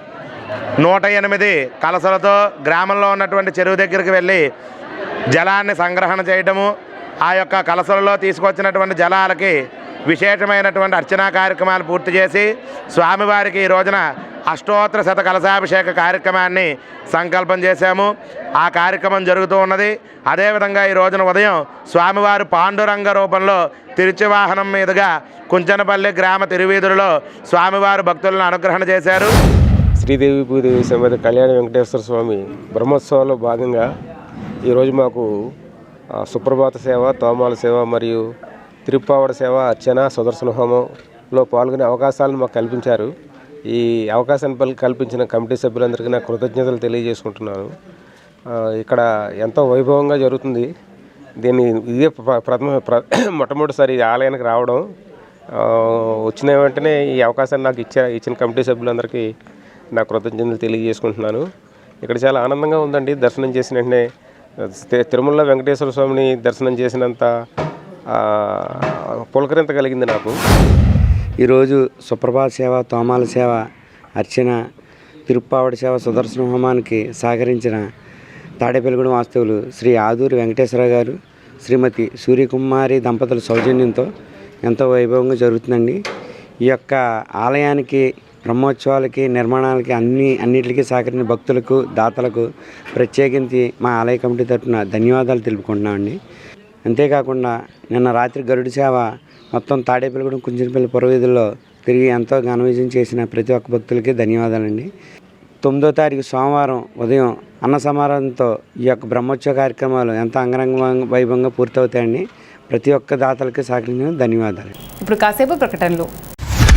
108 కలసలతో గ్రామంలో ఉన్నటువంటి చెరువు దగ్గరికి వెళ్ళి జలాన్ని సంగ్రహణ చేయటము, ఆ యొక్క కలసలలో తీసుకొచ్చినటువంటి జలాలకి విశేషమైనటువంటి అర్చనా కార్యక్రమాలు పూర్తి చేసి స్వామివారికి ఈ రోజున అష్టోత్తర శత కలశాభిషేక కార్యక్రమాన్ని సంకల్పం చేశాము. ఆ కార్యక్రమం జరుగుతూ ఉన్నది. అదేవిధంగా ఈ రోజున ఉదయం స్వామివారు పాండురంగ రూపంలో తిరుచివాహనం మీదుగా కుంచనపల్లి గ్రామ తిరువీధులలో స్వామివారు భక్తులను అనుగ్రహణ చేశారు. శ్రీదేవి భూదేవి సమేత కళ్యాణ వెంకటేశ్వర స్వామి బ్రహ్మోత్సవాల్లో భాగంగా ఈరోజు మాకు సుప్రభాత సేవ, తోమాల సేవ మరియు తిరుప్పావడ సేవ, అర్చన, సుదర్శన హోమంలో పాల్గొనే అవకాశాలను మాకు కల్పించారు. ఈ అవకాశాన్ని కల్పించిన కమిటీ సభ్యులందరికీ నా కృతజ్ఞతలు తెలియజేసుకుంటున్నాను. ఇక్కడ ఎంతో వైభవంగా జరుగుతుంది. దీన్ని ఇదే మొట్టమొదటిసారి ఆలయానికి రావడం. వచ్చిన వెంటనే ఈ అవకాశాన్ని నాకు ఇచ్చిన కమిటీ సభ్యులందరికీ నా కృతజ్ఞతలు తెలియజేసుకుంటున్నాను. ఇక్కడ చాలా ఆనందంగా ఉందండి. దర్శనం చేసిన వెంటనే తిరుమల వెంకటేశ్వర స్వామిని దర్శనం చేసినంత పులకరింత కలిగింది నాకు. ఈరోజు సుప్రభాత సేవ, తోమాల సేవ, అర్చన, తిరుప్పావడి సేవ సుదర్శన హోమానికి సహకరించిన తాడేపల్లిగూడెం వాస్తవులు శ్రీ ఆదూరి వెంకటేశ్వర గారు, శ్రీమతి సూర్యకుమారి దంపతుల సౌజన్యంతో ఎంతో వైభవంగా జరుగుతుందండి. ఈ యొక్క ఆలయానికి బ్రహ్మోత్సవాలకి నిర్మాణాలకి అన్నిటికీ సహకరించిన భక్తులకు, దాతలకు ప్రత్యేకించి మా ఆలయ కమిటీ తరఫున ధన్యవాదాలు తెలుపుకుంటున్నామండి. అంతేకాకుండా నిన్న రాత్రి గరుడు సేవ మొత్తం తాడేపల్లిగూడెం కుంచెనపల్లి పురవీధుల్లో తిరిగి ఎంతో ఘన విజయం చేసిన ప్రతి ఒక్క భక్తులకి ధన్యవాదాలండి. 9వ తారీఖు సోమవారం ఉదయం అన్న సమారాధనతో ఈ యొక్క బ్రహ్మోత్సవ కార్యక్రమాలు ఎంతో అంగరంగ వైభవంగా పూర్తవుతాయండి. ప్రతి ఒక్క దాతలకి సహకరించిన ధన్యవాదాలు. ఇప్పుడు కాసేపు ప్రకటనలు.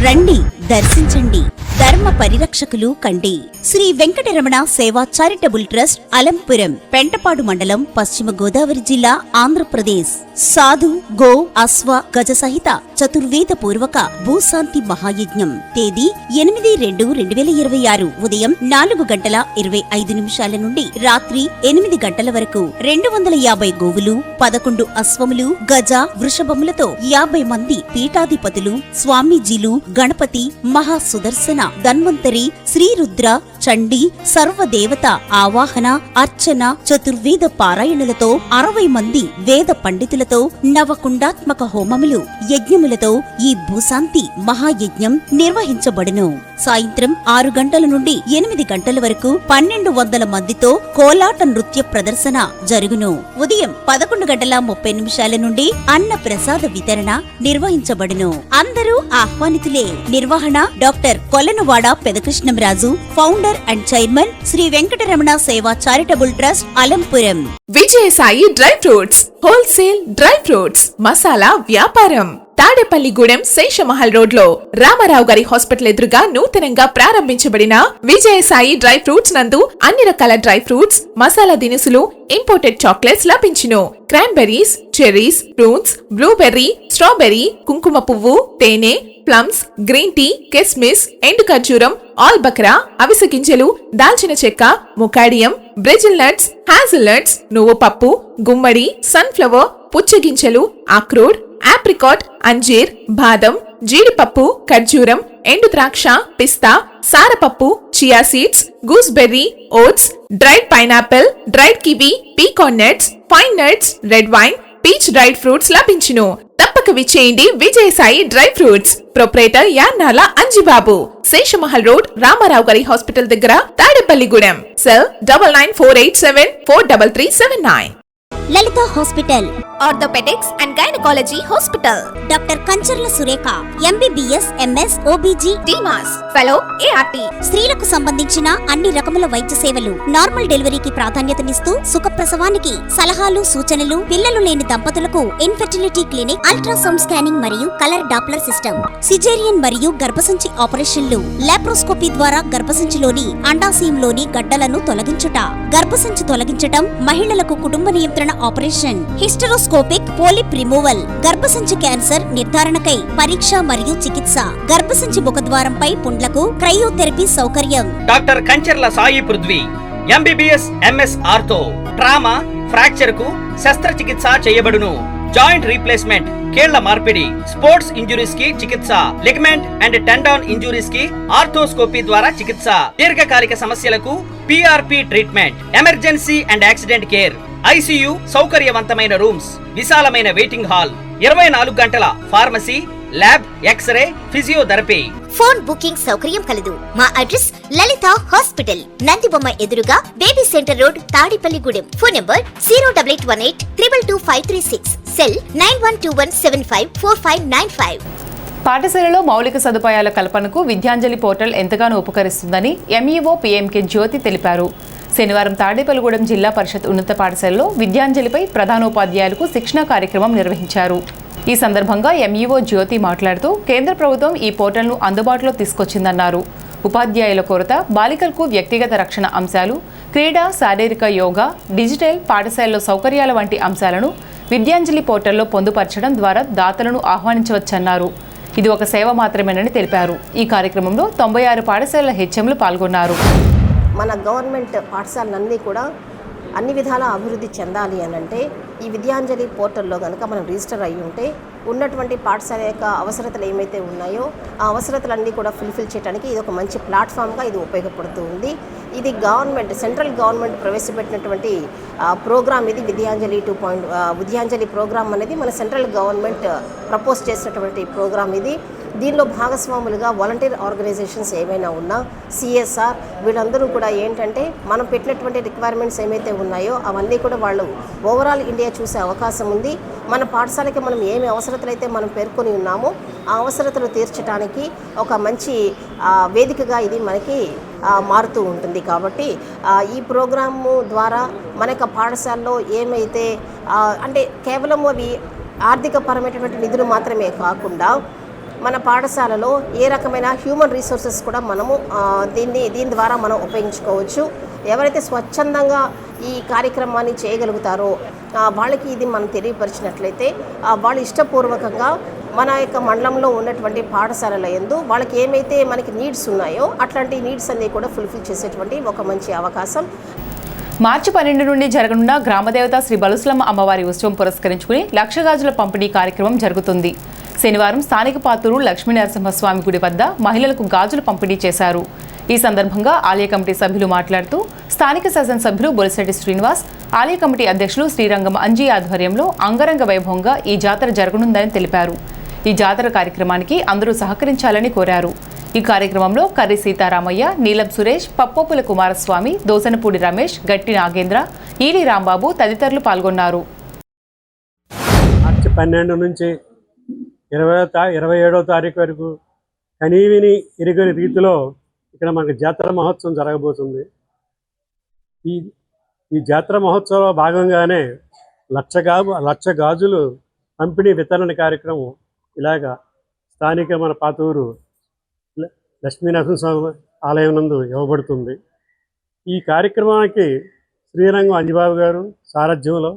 రండి, దర్శించండి, ధర్మ పరిరక్షకులు కండి. శ్రీ వెంకటరమణ సేవా చారిటబుల్ ట్రస్ట్, అలంపురం, పెంటపాడు మండలం, పశ్చిమ గోదావరి జిల్లా, ఆంధ్రప్రదేశ్. సాధు, గో, అశ్వ, గజ సహిత చతుర్వేద పూర్వక భూశాంతి మహాయజ్ఞం. తేదీ 8/2/2026 ఉదయం 4:25 నుండి రాత్రి 8 గంటల వరకు. 250 గోవులు, 11 అశ్వములు, గజ, వృషభములతో 50 మంది పీఠాధిపతులు, స్వామీజీలు, గణపతి, మహాసుదర్శన, ధన్వంతరి, శ్రీరుద్ర, చండీ, సర్వదేవత ఆవాహన, అర్చన, చతుర్వేద పారాయణలతో 60 మంది వేద పండితులతో నవకుండాత్మక హోమములు, యజ్ఞములతో ఈ భూశాంతి మహాయజ్ఞం నిర్వహించబడును. సాయంత్రం 6 గంటల నుండి 8 గంటల వరకు 1200 మందితో కోలాట నృత్య ప్రదర్శన జరుగును. ఉదయం 11:30 నుండి అన్న ప్రసాద వితరణ నిర్వహించబడును. అందరూ ఆహ్వానితులే. నిర్వహణ doctor Kolanuvada Pedakrishnamraju, founder and chairman, Shri Venkataramana Seva charitable trust, Alampuram. Vijayasai dry fruits wholesale dry fruits masala వ్యాపారం. తాడేపల్లిగూడెం శేషమహల్ రోడ్ లో రామారావు గారి హాస్పిటల్ ఎదురుగా నూతనంగా ప్రారంభించబడిన విజయసాయి డ్రై ఫ్రూట్స్ నందు అన్ని రకాల డ్రై ఫ్రూట్స్, మసాలా దినుసులు, ఇంపోర్టెడ్ చాక్లెట్స్ లభించును. Cranberries, cherries, fruits, blueberry, strawberry, కుంకుమ పువ్వు, తేనె, ప్లమ్స్, గ్రీన్ టీ, కిస్మిస్, ఎండు ఖర్జూరం, ఆల్ బక్రా, అవిసె గింజలు, దాల్చిన చెక్క, ముకాడియం, బ్రెజిల్ నట్స్, హ్యాజిల్ నట్స్, నువ్వు పప్పు, గుమ్మడి, సన్ఫ్లవర్, పుచ్చగింజలు, అక్రోడ్, ఆప్రికాట్, అంజీర్, బాదం, జీడిపప్పు, ఖర్జూరం, ఎండు ద్రాక్ష, పిస్తా, సారపప్పు, chia seeds, gooseberry, oats, dried pineapple, dried kiwi, pecan nuts, pine nuts, red wine, peach dried fruits లభించును. తప్పక విచ్చేయండి Vijayasai dry fruits. Proprietor Yannala Anjibabu, Seshamahal road, Ramarao గారి హాస్పిటల్ దగ్గర, Tadepalligudem. Cell 9948743379. Lalitha hospital, orthopaedics and gynaecology hospital. Doctor Kancharla Surekha, MBBS, MS, OBG, డిమాస్ fellow, ART. స్త్రీలకు సంబంధించిన అన్ని రకముల వైద్య సేవలు, నార్మల్ డెలివరీకి ప్రాధాన్యతనిస్తూ సుఖప్రసవానికి సలహాలు, సూచనలు, పిల్లలు లేని దంపతులకు ఇన్ఫెర్టిలిటీ క్లినిక్, అల్ట్రాసౌండ్ స్కానింగ్ మరియు కలర్ డాప్లర్ సిస్టమ్, సిజేరియన్ మరియు గర్భసంచి ఆపరేషన్లు, లాప్రోస్కోపీ ద్వారా గర్భసంచిలోని అండాశయంలోని గడ్డలను తొలగించుట, గర్భసంచి తొలగించటం, మహిళలకు కుటుంబ నియంత్రణ ఆపరేషన్, హిస్టరోస్కోపిక్ పోలిప్ రిమూవల్, గర్భసంచి క్యాన్సర్ నిర్ధారణకై పరీక్ష మరియు చికిత్స, గర్భసంచి ముఖద్వారంపై పుండ్లకు క్రయోథెరపీ సౌకర్యం. Doctor Kancharla Sai Prithvi, MBBS, MS ortho, trauma, fracture కు శస్త్రచికిత్స చేయబడును. జాయింట్ రీప్లేస్మెంట్, కీళ్ల మార్పిడి, స్పోర్ట్స్ ఇంజురీస్ కి చికిత్స, లిగమెంట్ అండ్ టెండాన్ ఇంజురీస్ కి ఆర్థోస్కోపీ ద్వారా చికిత్స, దీర్ఘకాలిక సమస్యలకు PRP treatment, emergency and accident care, ICU సౌకర్యవంతమైన రూమ్స్, విశాలమైన వెయిటింగ్ హాల్, 24 గంటల pharmacy, lab, x-ray, physiotherapy. Phone booking సౌకర్యం కలదు. మా అడ్రస్ లలిత హాస్పిటల్, నందిబొమ్మ ఎదురుగా, baby centre road, Tadepalligudem. Phone number 08818222536. Cell 9121754595. పాఠశాలలో మౌలిక సదుపాయాల కల్పనకు విద్యాంజలి పోర్టల్ ఎంతగానో ఉపకరిస్తుందని MEO PMK జ్యోతి తెలిపారు. శనివారం తాడేపల్లిగూడెం జిల్లా పరిషత్ ఉన్నత పాఠశాలలో విద్యాంజలిపై ప్రధానోపాధ్యాయులకు శిక్షణా కార్యక్రమం నిర్వహించారు. ఈ సందర్భంగా MEO జ్యోతి మాట్లాడుతూ కేంద్ర ప్రభుత్వం ఈ పోర్టల్ను అందుబాటులో తీసుకొచ్చిందన్నారు. ఉపాధ్యాయుల కొరత, బాలికలకు వ్యక్తిగత రక్షణ అంశాలు, క్రీడా, శారీరక యోగా, డిజిటల్, పాఠశాలలో సౌకర్యాల వంటి అంశాలను విద్యాంజలి పోర్టల్లో పొందుపరచడం ద్వారా దాతలను ఆహ్వానించవచ్చన్నారు. ఇది ఒక సేవ మాత్రమేనని తెలిపారు. ఈ కార్యక్రమంలో 96 పాఠశాలల HMలు పాల్గొన్నారు. మన గవర్నమెంట్ పాఠశాలలన్నీ కూడా అన్ని విధాల అభివృద్ధి చెందాలి అనంటే ఈ విద్యాంజలి పోర్టల్లో కనుక మనం రిజిస్టర్ అయ్యి ఉంటే ఉన్నటువంటి పాఠశాల యొక్క అవసరతలు ఏమైతే ఉన్నాయో ఆ అవసరతలన్నీ కూడా ఫుల్ఫిల్ చేయడానికి ఇది ఒక మంచి ప్లాట్ఫామ్గా ఇది ఉపయోగపడుతూ ఉంది. ఇది గవర్నమెంట్, సెంట్రల్ గవర్నమెంట్ ప్రవేశపెట్టినటువంటి ప్రోగ్రామ్ ఇది. విద్యాంజలి ప్రోగ్రామ్ అనేది మన సెంట్రల్ గవర్నమెంట్ ప్రపోజ్ చేసినటువంటి ప్రోగ్రామ్ ఇది. దీనిలో భాగస్వాములుగా వాలంటీర్ ఆర్గనైజేషన్స్ ఏమైనా ఉన్నా, సిఎస్ఆర్, వీళ్ళందరూ కూడా ఏంటంటే మనం పెట్టినటువంటి రిక్వైర్మెంట్స్ ఏమైతే ఉన్నాయో అవన్నీ కూడా వాళ్ళు ఓవరాల్ ఇండియా చూసే అవకాశం ఉంది. మన పాఠశాలకి మనం ఏమి అవసరతలు అయితే మనం పేర్కొని ఉన్నామో ఆ అవసరతలు తీర్చడానికి ఒక మంచి వేదికగా ఇది మనకి మారుతూ ఉంటుంది. కాబట్టి ఈ ప్రోగ్రాము ద్వారా మన యొక్క పాఠశాలలో ఏమైతే అంటే కేవలం అవి ఆర్థికపరమైనటువంటి నిధులు మాత్రమే కాకుండా మన పాఠశాలలో ఏ రకమైన హ్యూమన్ రిసోర్సెస్ కూడా మనము దీని ద్వారా మనం ఉపయోగించుకోవచ్చు. ఎవరైతే స్వచ్ఛందంగా ఈ కార్యక్రమాన్ని చేయగలుగుతారో వాళ్ళకి ఇది మనం తెలియపరిచినట్లయితే వాళ్ళు ఇష్టపూర్వకంగా మన యొక్క మండలంలో ఉన్నటువంటి పాఠశాలల యందు వాళ్ళకి ఏమైతే మనకి నీడ్స్ ఉన్నాయో అట్లాంటి నీడ్స్ అన్నీ కూడా ఫుల్ఫిల్ చేసేటువంటి ఒక మంచి అవకాశం. మార్చి 12 నుండి జరగనున్న గ్రామదేవత శ్రీ బలుసులమ్మ అమ్మవారి ఉత్సవం పురస్కరించుకుని లక్ష గాజుల పంపిణీ కార్యక్రమం జరుగుతుంది. శనివారం స్థానిక పాతూరు లక్ష్మీ నరసింహస్వామి గుడి వద్ద మహిళలకు గాజులు పంపిణీ చేశారు. ఈ సందర్భంగా ఆలయ కమిటీ సభ్యులు మాట్లాడుతూ స్థానిక శాసనసభ్యులు బొలిశెట్టి శ్రీనివాస్, ఆలయ కమిటీ అధ్యక్షులు శ్రీరంగం అంజీ ఆధ్వర్యంలో అంగరంగ వైభవంగా ఈ జాతర జరగనుందని తెలిపారు. ఈ జాతర కార్యక్రమానికి అందరూ సహకరించాలని కోరారు. ఈ కార్యక్రమంలో కర్రి సీతారామయ్య, నీలం సురేష్, పప్పోపుల కుమారస్వామి, దోసనపూడి రమేష్, గట్టి నాగేంద్ర, ఈడి రాంబాబు తదితరులు పాల్గొన్నారు. మార్చి 12 నుంచి 27వ తారీఖు వరకు కనీవిని ఎరుగని రీతిలో ఇక్కడ మనకి జాతర మహోత్సవం జరగబోతుంది. ఈ జాతర మహోత్సవంలో భాగంగానే లక్ష గాజులు పంపిణీ వితరణ కార్యక్రమం ఇలాగా స్థానిక మన పాతూరు లక్ష్మీనరసింహస్వామి ఆలయం నందు ఇవ్వబడుతుంది. ఈ కార్యక్రమానికి శ్రీరంగం అంజిబాబు గారు సారథ్యంలో,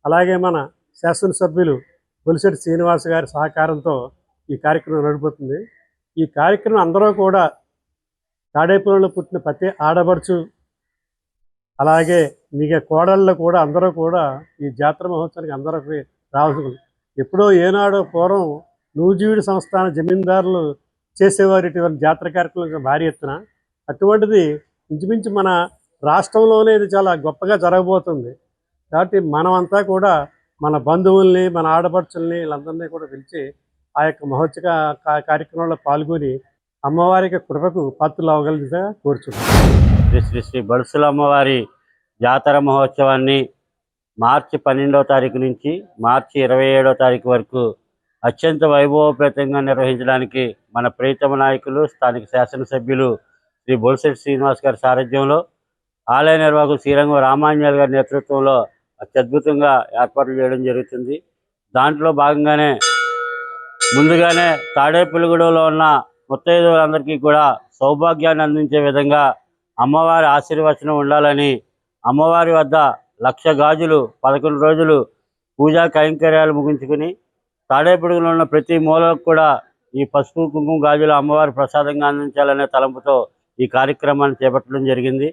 అలాగే మన శాసనసభ్యులు బొలిశెట్టి శ్రీనివాస్ గారి సహకారంతో ఈ కార్యక్రమం నడుపుతుంది. ఈ కార్యక్రమం అందరూ కూడా తాడేపల్లిలో పుట్టిన ప్రతి ఆడపడుచు, అలాగే మిగతా కోడళ్ళు కూడా అందరూ కూడా ఈ జాతర మహోత్సవానికి అందరికీ రావాల్సింది. ఎప్పుడో ఏనాడో పూర్వం నూజివీడు సంస్థాన జమీందారులు చేసేవారు ఇటువంటి జాతర కార్యక్రమం భారీ ఎత్తున. అటువంటిది ఇంచుమించు మన రాష్ట్రంలోనే ఇది చాలా గొప్పగా జరగబోతుంది. కాబట్టి మనమంతా కూడా మన బంధువుల్ని, మన ఆడపడుచుల్ని, వీళ్ళందరినీ కూడా పిలిచి ఆ యొక్క మహోత్సవ కార్యక్రమంలో పాల్గొని అమ్మవారికి కృపకు పాత్రలు అవ్వగలిగితే కోరుచున్నాం. శ్రీ శ్రీ బలుసులమ్మవారి జాతర మహోత్సవాన్ని మార్చి 12వ తారీఖు నుంచి మార్చి 27వ తారీఖు వరకు అత్యంత వైభవపేతంగా నిర్వహించడానికి మన ప్రియతమ నాయకులు స్థానిక శాసనసభ్యులు శ్రీ బొలిశెట్టి శ్రీనివాస్ గారి సారథ్యంలో, ఆలయ నిర్వాహకులు శ్రీరంగం రామాంజల్ గారి నేతృత్వంలో అత్యద్భుతంగా ఏర్పాట్లు చేయడం జరుగుతుంది. దాంట్లో భాగంగానే ముందుగానే తాడేపల్లిగూడెంలో ఉన్న ముత్తైదువులందరికీ కూడా సౌభాగ్యాన్ని అందించే విధంగా అమ్మవారి ఆశీర్వచనం ఉండాలని అమ్మవారి వద్ద 1,00,000 గాజులు 11 రోజులు పూజా కైంకర్యాలు ముగించుకుని తాడేపల్లిగూడెంలో ఉన్న ప్రతి మూలకు కూడా ఈ పసుపు కుంకుమ గాజులు అమ్మవారి ప్రసాదంగా అందించాలనే తలంపుతో ఈ కార్యక్రమాన్ని చేపట్టడం జరిగింది.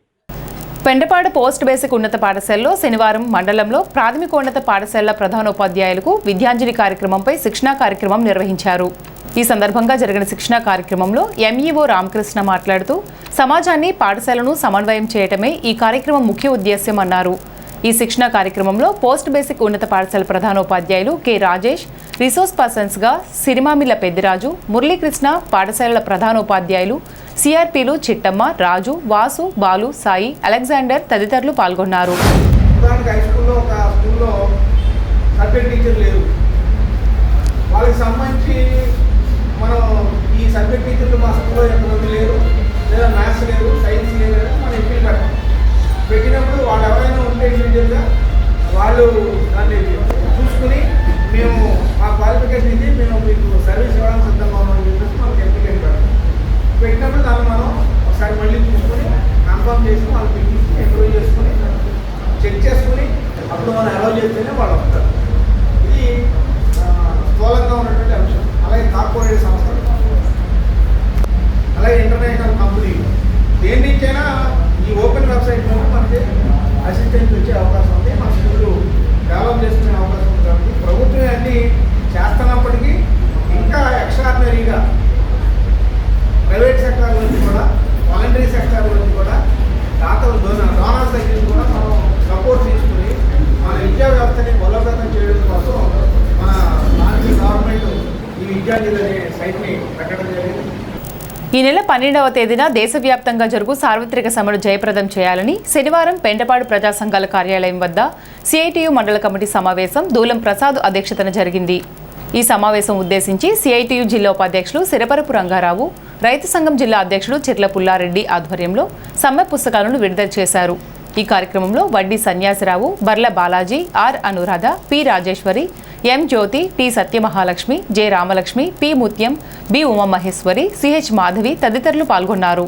పెండపాడు పోస్ట్ బేసిక్ ఉన్నత పాఠశాలలో శనివారం మండలంలో ప్రాథమికోన్నత పాఠశాలల ప్రధానోపాధ్యాయులకు విద్యాంజలి కార్యక్రమంపై శిక్షణా కార్యక్రమం నిర్వహించారు. ఈ సందర్భంగా జరిగిన శిక్షణా కార్యక్రమంలో ఎంఈఓ రామకృష్ణ మాట్లాడుతూ సమాజాన్ని, పాఠశాలను సమన్వయం చేయటమే ఈ కార్యక్రమం ముఖ్య ఉద్దేశ్యం అన్నారు. ఈ శిక్షణా కార్యక్రమంలో పోస్ట్ బేసిక్ ఉన్నత పాఠశాల ప్రధానోపాధ్యాయులు కె రాజేష్, రిసోర్స్ పర్సన్స్గా సిరిమామిల్ల పెద్దిరాజు, మురళీకృష్ణ, పాఠశాలల ప్రధానోపాధ్యాయులు సిఆర్పీలు చిట్టమ్మ, రాజు, వాసు, బాలు, సాయి, అలెగ్జాండర్ తదితరులు పాల్గొన్నారు. వాళ్ళకి సంబంధించి మనం ఈ సబ్జెక్ట్ టీచర్లు మా స్కూల్లో ఎంతమంది లేరు, లేదా మ్యాథ్స్ లేరు, సైన్స్ లేదు, మనం ఎంపీలు పెట్టాం. పెట్టినప్పుడు వాళ్ళు ఎవరైనా ఉంటే ఇండివిజువల్గా వాళ్ళు దాన్ని చూసుకుని మేము మా క్వాలిఫికేషన్ ఇది, మేము మీకు సర్వీస్ ఇవ్వడానికి సిద్ధంగా ఉన్నామని చెప్పేసి మనకి ఎంపికలు పెడతాం. పెట్టినప్పుడు దాన్ని మనం ఒకసారి మళ్ళీ చూసుకొని కన్ఫర్మ్ చేసి వాళ్ళు పిలిచి ఇంటర్వ్యూ చేసుకుని చెక్ చేసుకుని అప్పుడు మనం అలౌ చేస్తేనే వాళ్ళు వస్తారు. ఇది శ్రద్ధాంజలి అనే సైట్ని పెట్టడం జరిగింది. ఈ నెల 12వ తేదీన దేశవ్యాప్తంగా జరుగు సార్వత్రిక సమ్మెను జయప్రదం చేయాలని శనివారం పెంటపాడు ప్రజా సంఘాల కార్యాలయం వద్ద సిఐటియు మండల కమిటీ సమావేశం దూలం ప్రసాద్ అధ్యక్షతన జరిగింది. ఈ సమావేశం ఉద్దేశించి సిఐటియు జిల్లా ఉపాధ్యక్షులు సిరపరపు రంగారావు, రైతు సంఘం జిల్లా అధ్యక్షుడు చిర్ల పుల్లారెడ్డి ఆధ్వర్యంలో సమ్మె పుస్తకాలను విడుదల చేశారు. ఈ కార్యక్రమంలో Vaddi Sanyasirao, Barla Balaji, R Anuradha, P Rajeswari, M Jyothi, T Satyamahalakshmi, J Ramalakshmi, P Mutyam, B Umamaheswari, CH Madhavi తదితరులు పాల్గొన్నారు.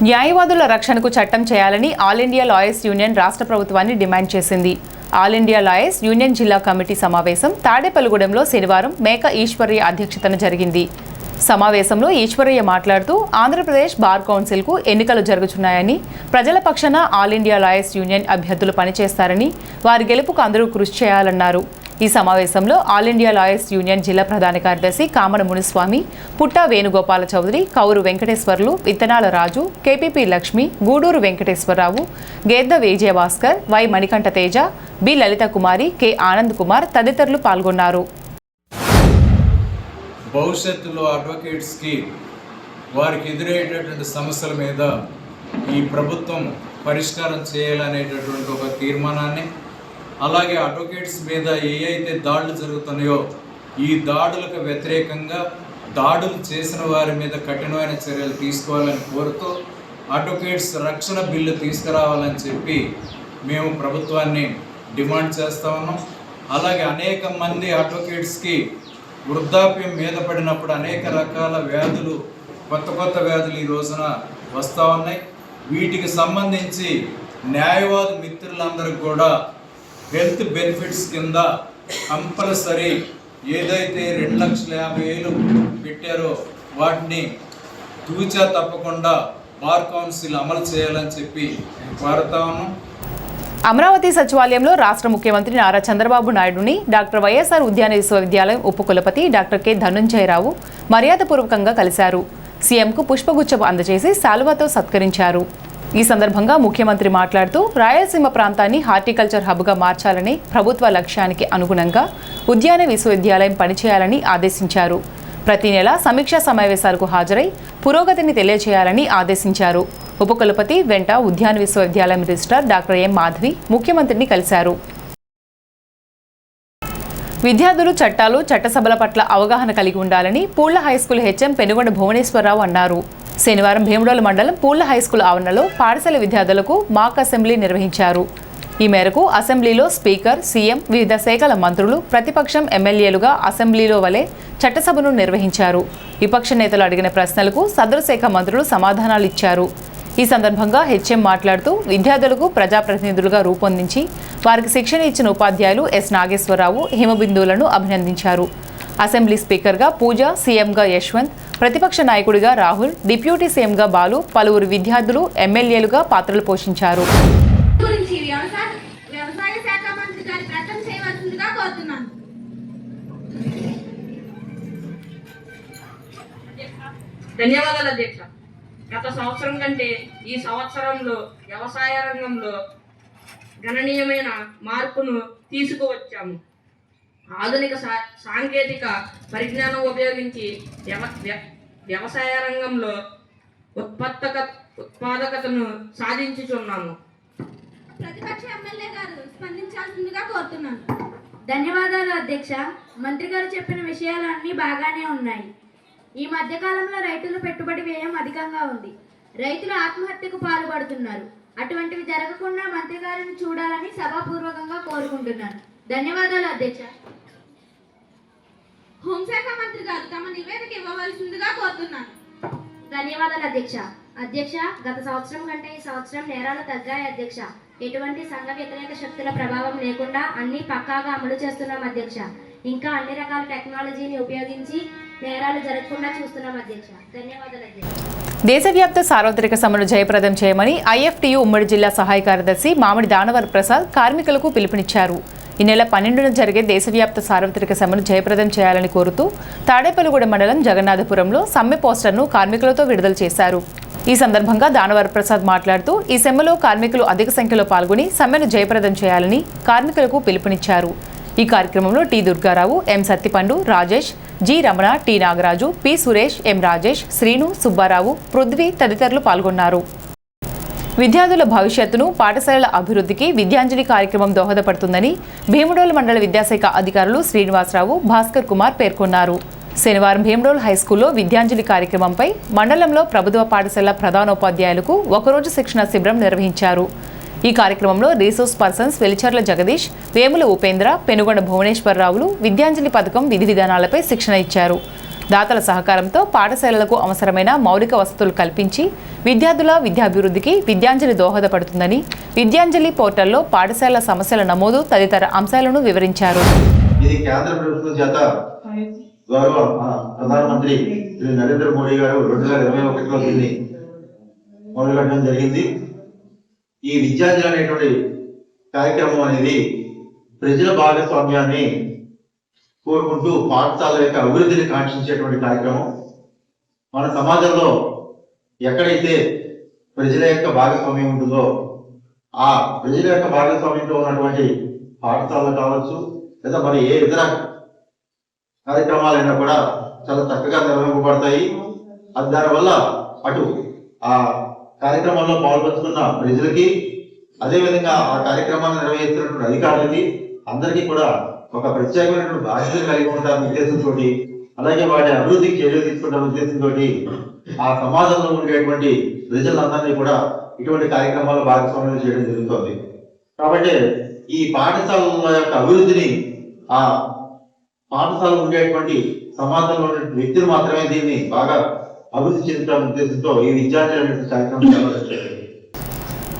న్యాయవాదుల రక్షణకు చట్టం చేయాలని ఆల్ ఇండియా లాయర్స్ యూనియన్ రాష్ట్ర ప్రభుత్వాన్ని డిమాండ్ చేసింది. ఆల్ ఇండియా లాయర్స్ యూనియన్ జిల్లా కమిటీ సమావేశం తాడేపల్లిగూడెంలో శనివారం మేక ఈశ్వర్య అధ్యక్షతన జరిగింది. సమావేశంలో ఈశ్వరయ్య మాట్లాడుతూ ఆంధ్రప్రదేశ్ బార్ కౌన్సిల్కు ఎన్నికలు జరుగుతున్నాయని, ప్రజల పక్షాన ఆల్ ఇండియా లాయర్స్ యూనియన్ అభ్యర్థులు పనిచేస్తారని, వారి గెలుపుకు అందరూ కృషి చేయాలన్నారు. ఈ సమావేశంలో ఆల్ ఇండియా లాయర్స్ యూనియన్ జిల్లా ప్రధాన కార్యదర్శి కామన మునిస్వామి, పుట్టా Venugopala Chowdary, Kauru Venkateswarlu, Vittanala Raju, KPP Lakshmi, Guduru Venkateswararao, Gedda Vijayabhaskar, Y Manikanta Teja, B Lalitha Kumari, K Anand Kumar తదితరులు పాల్గొన్నారు. భవిష్యత్తులో అడ్వకేట్స్కి వారికి ఎదురయ్యేటటువంటి సమస్యల మీద ఈ ప్రభుత్వం పరిష్కారం చేయాలనేటటువంటి ఒక తీర్మానాన్ని, అలాగే అడ్వకేట్స్ మీద అయితే దాడులు జరుగుతున్నాయో ఈ దాడులకు వ్యతిరేకంగా దాడులు చేసిన వారి మీద కఠినమైన చర్యలు తీసుకోవాలని కోరుతూ అడ్వకేట్స్ రక్షణ బిల్లు తీసుకురావాలని చెప్పి మేము ప్రభుత్వాన్ని డిమాండ్ చేస్తూ ఉన్నాం. అలాగే అనేక మంది అడ్వకేట్స్కి వృద్ధాప్యం మీద పడినప్పుడు అనేక రకాల వ్యాధులు, కొత్త వ్యాధులు ఈ రోజున వస్తూ ఉన్నాయి. వీటికి సంబంధించి న్యాయవాద మిత్రులందరికీ కూడా హెల్త్ బెనిఫిట్స్ కింద కంపల్సరీ ఏదైతే 2,50,000 పెట్టారో వాటిని తూచా తప్పకుండా బార్ కౌన్సిల్ అమలు చేయాలని చెప్పి కోరుతా ఉన్నాం. అమరావతి సచివాలయంలో రాష్ట్ర ముఖ్యమంత్రి నారా చంద్రబాబు నాయుడుని డాక్టర్ వైఎస్ఆర్ ఉద్యాన విశ్వవిద్యాలయం ఉపకులపతి డాక్టర్ కె ధనుంజయరావు మర్యాదపూర్వకంగా కలిశారు. సీఎంకు పుష్పగుచ్చపు అందజేసి శాలువాతో సత్కరించారు. ఈ సందర్భంగా ముఖ్యమంత్రి మాట్లాడుతూ రాయలసీమ ప్రాంతాన్ని హార్టికల్చర్ హబ్గా మార్చాలని ప్రభుత్వ లక్ష్యానికి అనుగుణంగా ఉద్యాన విశ్వవిద్యాలయం పనిచేయాలని ఆదేశించారు. ప్రతి నెల సమీక్షా సమావేశాలకు హాజరై పురోగతిని తెలియజేయాలని ఆదేశించారు. ఉపకులపతి వెంట ఉద్యాన విశ్వవిద్యాలయం రిజిస్ట్రార్ డాక్టర్ ఎం మాధవి ముఖ్యమంత్రిని కలిశారు. విద్యార్థులు చట్టాలు, చట్టసభల పట్ల అవగాహన కలిగి ఉండాలని పూళ్ల హైస్కూల్ హెచ్ఎం పెనుగొండ భువనేశ్వరరావు అన్నారు. శనివారం భీమడోలు మండలం పూళ్ల హైస్కూల్ ఆవరణలో పాఠశాల విద్యార్థులకు మాక్ అసెంబ్లీ నిర్వహించారు. ఈ మేరకు అసెంబ్లీలో స్పీకర్, సీఎం, వివిధ శాఖల మంత్రులు, ప్రతిపక్షం ఎమ్మెల్యేలుగా అసెంబ్లీలో వలె చట్టసభను నిర్వహించారు. విపక్ష నేతలు అడిగిన ప్రశ్నలకు సదరు శాఖ మంత్రులు సమాధానాలు ఇచ్చారు. ఈ సందర్భంగా హెచ్ఎం మాట్లాడుతూ విద్యార్థులకు ప్రజాప్రతినిధులుగా రూపొందించి వారికి శిక్షణ ఇచ్చిన ఉపాధ్యాయులు ఎస్ నాగేశ్వరరావు, హిమబిందువులను అభినందించారు. అసెంబ్లీ స్పీకర్గా పూజ, సీఎంగా యశ్వంత్, ప్రతిపక్ష నాయకుడిగా రాహుల్, డిప్యూటీ సీఎంగా బాలు, పలువురు విద్యార్థులు ఎమ్మెల్యేలుగా పాత్రలు పోషించారు. వ్యవసాయ శాఖ మంత్రి గారి ప్రకటన చేయవలసిందిగా కోరుతున్నాను. ధన్యవాదాలు అధ్యక్ష. గత సంవత్సరం కంటే ఈ సంవత్సరంలో వ్యవసాయ రంగంలో గణనీయమైన మార్పును తీసుకువచ్చాము. ఆధునిక సాంకేతిక పరిజ్ఞానం ఉపయోగించి వ్యవసాయ రంగంలో ఉత్పాదకతను సాధించుచున్నాము. ప్రతిపక్ష ఎమ్మెల్యే గారు స్పందించాల్సిందిగా కోరుతున్నాను. ధన్యవాదాలు అధ్యక్ష. మంత్రి గారు చెప్పిన విషయాలన్నీ బాగానే ఉన్నాయి. ఈ మధ్యకాలంలో రైతుల పెట్టుబడి వ్యయం అధికంగా ఉంది. రైతులు ఆత్మహత్యకు పాల్పడుతున్నారు. అటువంటివి జరగకుండా మంత్రి గారిని చూడాలని సభాపూర్వకంగా కోరుకుంటున్నాను. ధన్యవాదాలు అధ్యక్ష. హోంశాఖ మంత్రి గారు తమ నివేదిక ఇవ్వవలసిందిగా కోరుతున్నాను. ధన్యవాదాలు అధ్యక్ష. అధ్యక్ష, గత సంవత్సరం కంటే ఈ సంవత్సరం నేరాలు తగ్గాయి అధ్యక్ష. ఎటువంటి సంఘ వ్యతిరేక శక్తుల ప్రభావం లేకుండా అన్ని పక్కాగా అమలు చేస్తున్నాం అధ్యక్ష. ఇంకా అన్ని రకాల టెక్నాలజీని ఉపయోగించి నేరాలు జరగకుండా చూస్తున్నాం అధ్యక్ష. ధన్యవాదాలు అధ్యక్ష. దేశవ్యాప్త సార్వత్రిక సమ్మెను జయప్రదం చేయమని ఐఎఫ్టియు ఉమ్మడి జిల్లా సహాయ కార్యదర్శి మామిడి దానవర్ ప్రసాద్ కార్మికులకు పిలుపునిచ్చారు. ఈ నెల 12న జరిగే దేశవ్యాప్త సార్వత్రిక సమ్మెను జయప్రదం చేయాలని కోరుతూ తాడేపల్లిగూడెం మండలం జగన్నాథపురంలో సమ్మె పోస్టర్ను కార్మికులతో విడుదల చేశారు. ఈ సందర్భంగా దానవర్ ప్రసాద్ మాట్లాడుతూ ఈ సమ్మెలో కార్మికులు అధిక సంఖ్యలో పాల్గొని సమ్మెను జయప్రదం చేయాలని కార్మికులకు పిలుపునిచ్చారు. ఈ కార్యక్రమంలో T Durgarao, M Sattipandu, Rajesh, G Ramana, T Nagaraju, P Suresh, M Rajesh, Srinu, Subbarao, Prithvi తదితరులు పాల్గొన్నారు. విద్యార్థుల భవిష్యత్తును, పాఠశాలల అభివృద్ధికి విద్యాంజలి కార్యక్రమం దోహదపడుతుందని భీమడోలు మండల విద్యాశాఖ అధికారులు శ్రీనివాసరావు, భాస్కర్ కుమార్ పేర్కొన్నారు. శనివారం భీమడోల్ హైస్కూల్లో విద్యాంజలి కార్యక్రమంపై మండలంలో ప్రభుత్వ పాఠశాల ప్రధానోపాధ్యాయులకు ఒకరోజు శిక్షణ శిబిరం నిర్వహించారు. ఈ కార్యక్రమంలో రీసోర్స్ పర్సన్స్ వెలిచర్ల జగదీష్, వేముల ఉపేంద్ర, పెనుగొండ భువనేశ్వరరావులు విద్యాంజలి పథకం విధి విధానాలపై శిక్షణ ఇచ్చారు. దాతల సహకారంతో పాఠశాలలకు అవసరమైన మౌలిక వసతులు కల్పించి విద్యార్థుల విద్యాభివృద్ధికి విద్యాంజలి దోహదపడుతుందని విద్యాంజలి పోర్టల్లో పాఠశాల సమస్యల నమోదు తదితర అంశాలను వివరించారు. ఇది కేంద్ర ప్రభుత్వం చేత గౌరవ ప్రధానమంత్రి శ్రీ నరేంద్ర మోడీ గారు 2021లో దీన్ని మొదలుపెట్టడం జరిగింది. ఈ విద్యాంజలి అనేటువంటి కార్యక్రమం అనేది ప్రజల భాగస్వామ్యాన్ని కోరుకుంటూ పాఠశాల యొక్క అభివృద్ధిని కాంక్షించేటువంటి కార్యక్రమం. మన సమాజంలో ఎక్కడైతే ప్రజల యొక్క భాగస్వామ్యం ఉంటుందో ఆ ప్రజల యొక్క భాగస్వామ్యంతో ఉన్నటువంటి పాఠశాలలు కావచ్చు, లేదా మరి ఏ ఇతర కార్యక్రమాలైనా కూడా చాలా చక్కగా నిర్వహింపబడతాయి. దానివల్ల అటు ఆ కార్యక్రమంలో పాల్గొంటున్న ప్రజలకి, అదేవిధంగా ఆ కార్యక్రమాన్ని నిర్వహిస్తున్నటువంటి అధికారులకి అందరికీ కూడా ఒక ప్రత్యేకమైనటువంటి బాధ్యత కలిగి ఉంటారనే ఉద్దేశంతో, అలాగే వాటి అభివృద్ధికి చర్యలు తీసుకుంటారనే ఉద్దేశంతో ఆ సమాజంలో ఉండేటువంటి ప్రజలందరినీ కూడా ఇటువంటి కార్యక్రమాల్లో భాగస్వామ్యం చేయడం జరుగుతుంది. కాబట్టి ఈ పాఠశాలల యొక్క అభివృద్ధిని ఆ పాఠశాలలో ఉండేటువంటి సమాజంలో ఉన్న వ్యక్తులు మాత్రమే దీన్ని బాగా అభివృద్ధి చెందుతారనే ఉద్దేశంతో ఈ విద్యార్థులు కార్యక్రమం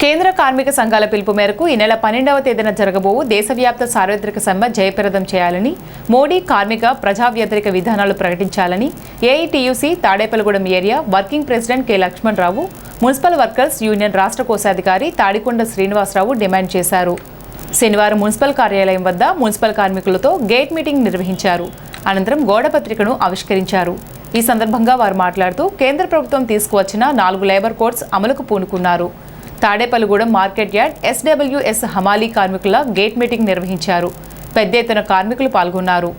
కేంద్ర కార్మిక సంఘాల పిలుపు మేరకు ఈ నెల 12వ తేదీన జరగబోవు దేశవ్యాప్త సార్వత్రిక సమ్మె జయప్రదం చేయాలని, మోడీ కార్మిక ప్రజా వ్యతిరేక విధానాలు ప్రకటించాలని AITUC Tadepalligudem area working president K Lakshmanarao, municipal workers union రాష్ట్ర కోశాధికారి తాడికొండ శ్రీనివాసరావు డిమాండ్ చేశారు. శనివారం మున్సిపల్ కార్యాలయం వద్ద మున్సిపల్ కార్మికులతో గేట్ మీటింగ్ నిర్వహించారు. అనంతరం గోడపత్రికను ఆవిష్కరించారు. ఈ సందర్భంగా వారు మాట్లాడుతూ కేంద్ర ప్రభుత్వం తీసుకువచ్చిన 4 లేబర్ కోడ్స్ అమలుకు పూనుకున్నారు. తాడేపల్లిగూడెం మార్కెట్ యార్డ్ ఎస్డబ్ల్యూఎస్ హమాలీ కార్మికుల గేట్ మీటింగ్ నిర్వహించారు. పెద్ద ఎత్తున కార్మికులు పాల్గొన్నారు.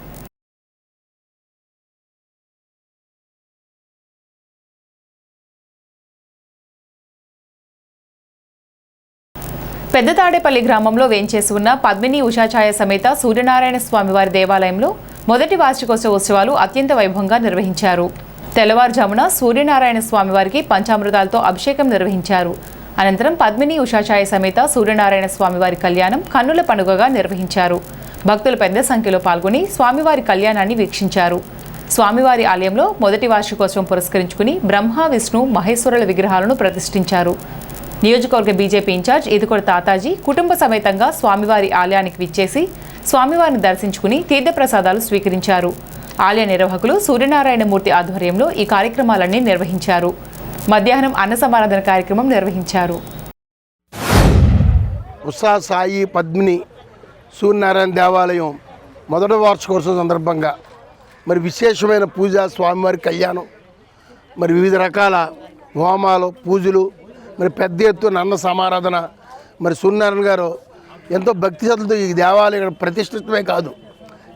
పెద్ద తాడేపల్లి గ్రామంలో వేంచేసి ఉన్న పద్మిని ఉషాఛాయ సమేత సూర్యనారాయణ స్వామివారి దేవాలయంలో మొదటి వార్షికోత్సవాలు అత్యంత వైభవంగా నిర్వహించారు. తెల్లవారుజామున సూర్యనారాయణ స్వామివారికి పంచామృతాలతో అభిషేకం నిర్వహించారు. అనంతరం పద్మిని ఉషాఛాయ సమేత సూర్యనారాయణ స్వామివారి కళ్యాణం కన్నుల పండుగగా నిర్వహించారు. భక్తులు పెద్ద సంఖ్యలో పాల్గొని స్వామివారి కళ్యాణాన్ని వీక్షించారు. స్వామివారి ఆలయంలో మొదటి వార్షికోత్సవం పురస్కరించుకుని బ్రహ్మ, విష్ణు, మహేశ్వరుల విగ్రహాలను ప్రతిష్ఠించారు. నియోజకవర్గ బీజేపీ ఇన్ఛార్జ్ ఇదుకొడ తాతాజీ కుటుంబ సమేతంగా స్వామివారి ఆలయానికి విచ్చేసి స్వామివారిని దర్శించుకుని తీర్థప్రసాదాలు స్వీకరించారు. ఆలయ నిర్వాహకులు సూర్యనారాయణమూర్తి ఆధ్వర్యంలో ఈ కార్యక్రమాలన్నీ నిర్వహించారు. మధ్యాహ్నం అన్న సమారాధన కార్యక్రమం నిర్వహించారు. ఉషా సాయి పద్మిని సూర్యనారాయణ దేవాలయం మొదటి వార్షికోత్సవం సందర్భంగా మరి విశేషమైన పూజ, స్వామివారి కళ్యాణం, మరి వివిధ రకాల హోమాలు, పూజలు, మరి పెద్ద ఎత్తున అన్న సమారాధన. మరి సూర్యనారాయణ గారు ఎంతో భక్తి శ్రద్ధలతో ఈ దేవాలయం ప్రతిష్ఠితమే కాదు,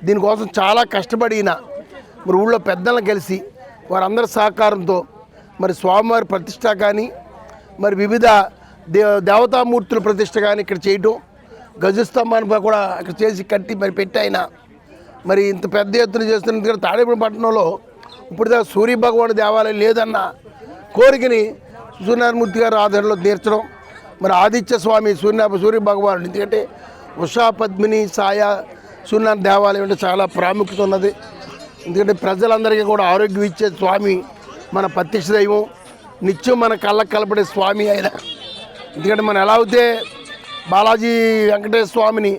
దీనికోసం చాలా కష్టపడిన మరి ఊళ్ళో పెద్దలను కలిసి వారందరి సహకారంతో మరి స్వామివారి ప్రతిష్ట కానీ, మరి వివిధ దేవతామూర్తుల ప్రతిష్ట కానీ ఇక్కడ చేయటం, గజస్తంభాన్ని కూడా అక్కడ చేసి కట్టి మరి పెట్టాయన మరి ఇంత పెద్ద ఎత్తున చేస్తున్నందుకు తాడేపల్లి పట్టణంలో ఇప్పుడు సూర్య భగవాన్ దేవాలయం లేదన్న కోరికని సూర్యనారాయణమూర్తి గారు ఆధ్వర్యంలో తీర్చడం, మరి ఆదిత్య స్వామి సూర్య భగవానుడు, ఎందుకంటే ఉషా పద్మిని సాయ సూర్యనారాయణ దేవాలయం అంటే చాలా ప్రాముఖ్యత ఉన్నది. ఎందుకంటే ప్రజలందరికీ కూడా ఆరోగ్యం ఇచ్చే స్వామి మన ప్రత్యక్ష దైవం, నిత్యం మన కళ్ళకు కలపడే స్వామి ఆయన. ఎందుకంటే మనం ఎలా అయితే బాలాజీ వెంకటేశ్వర స్వామిని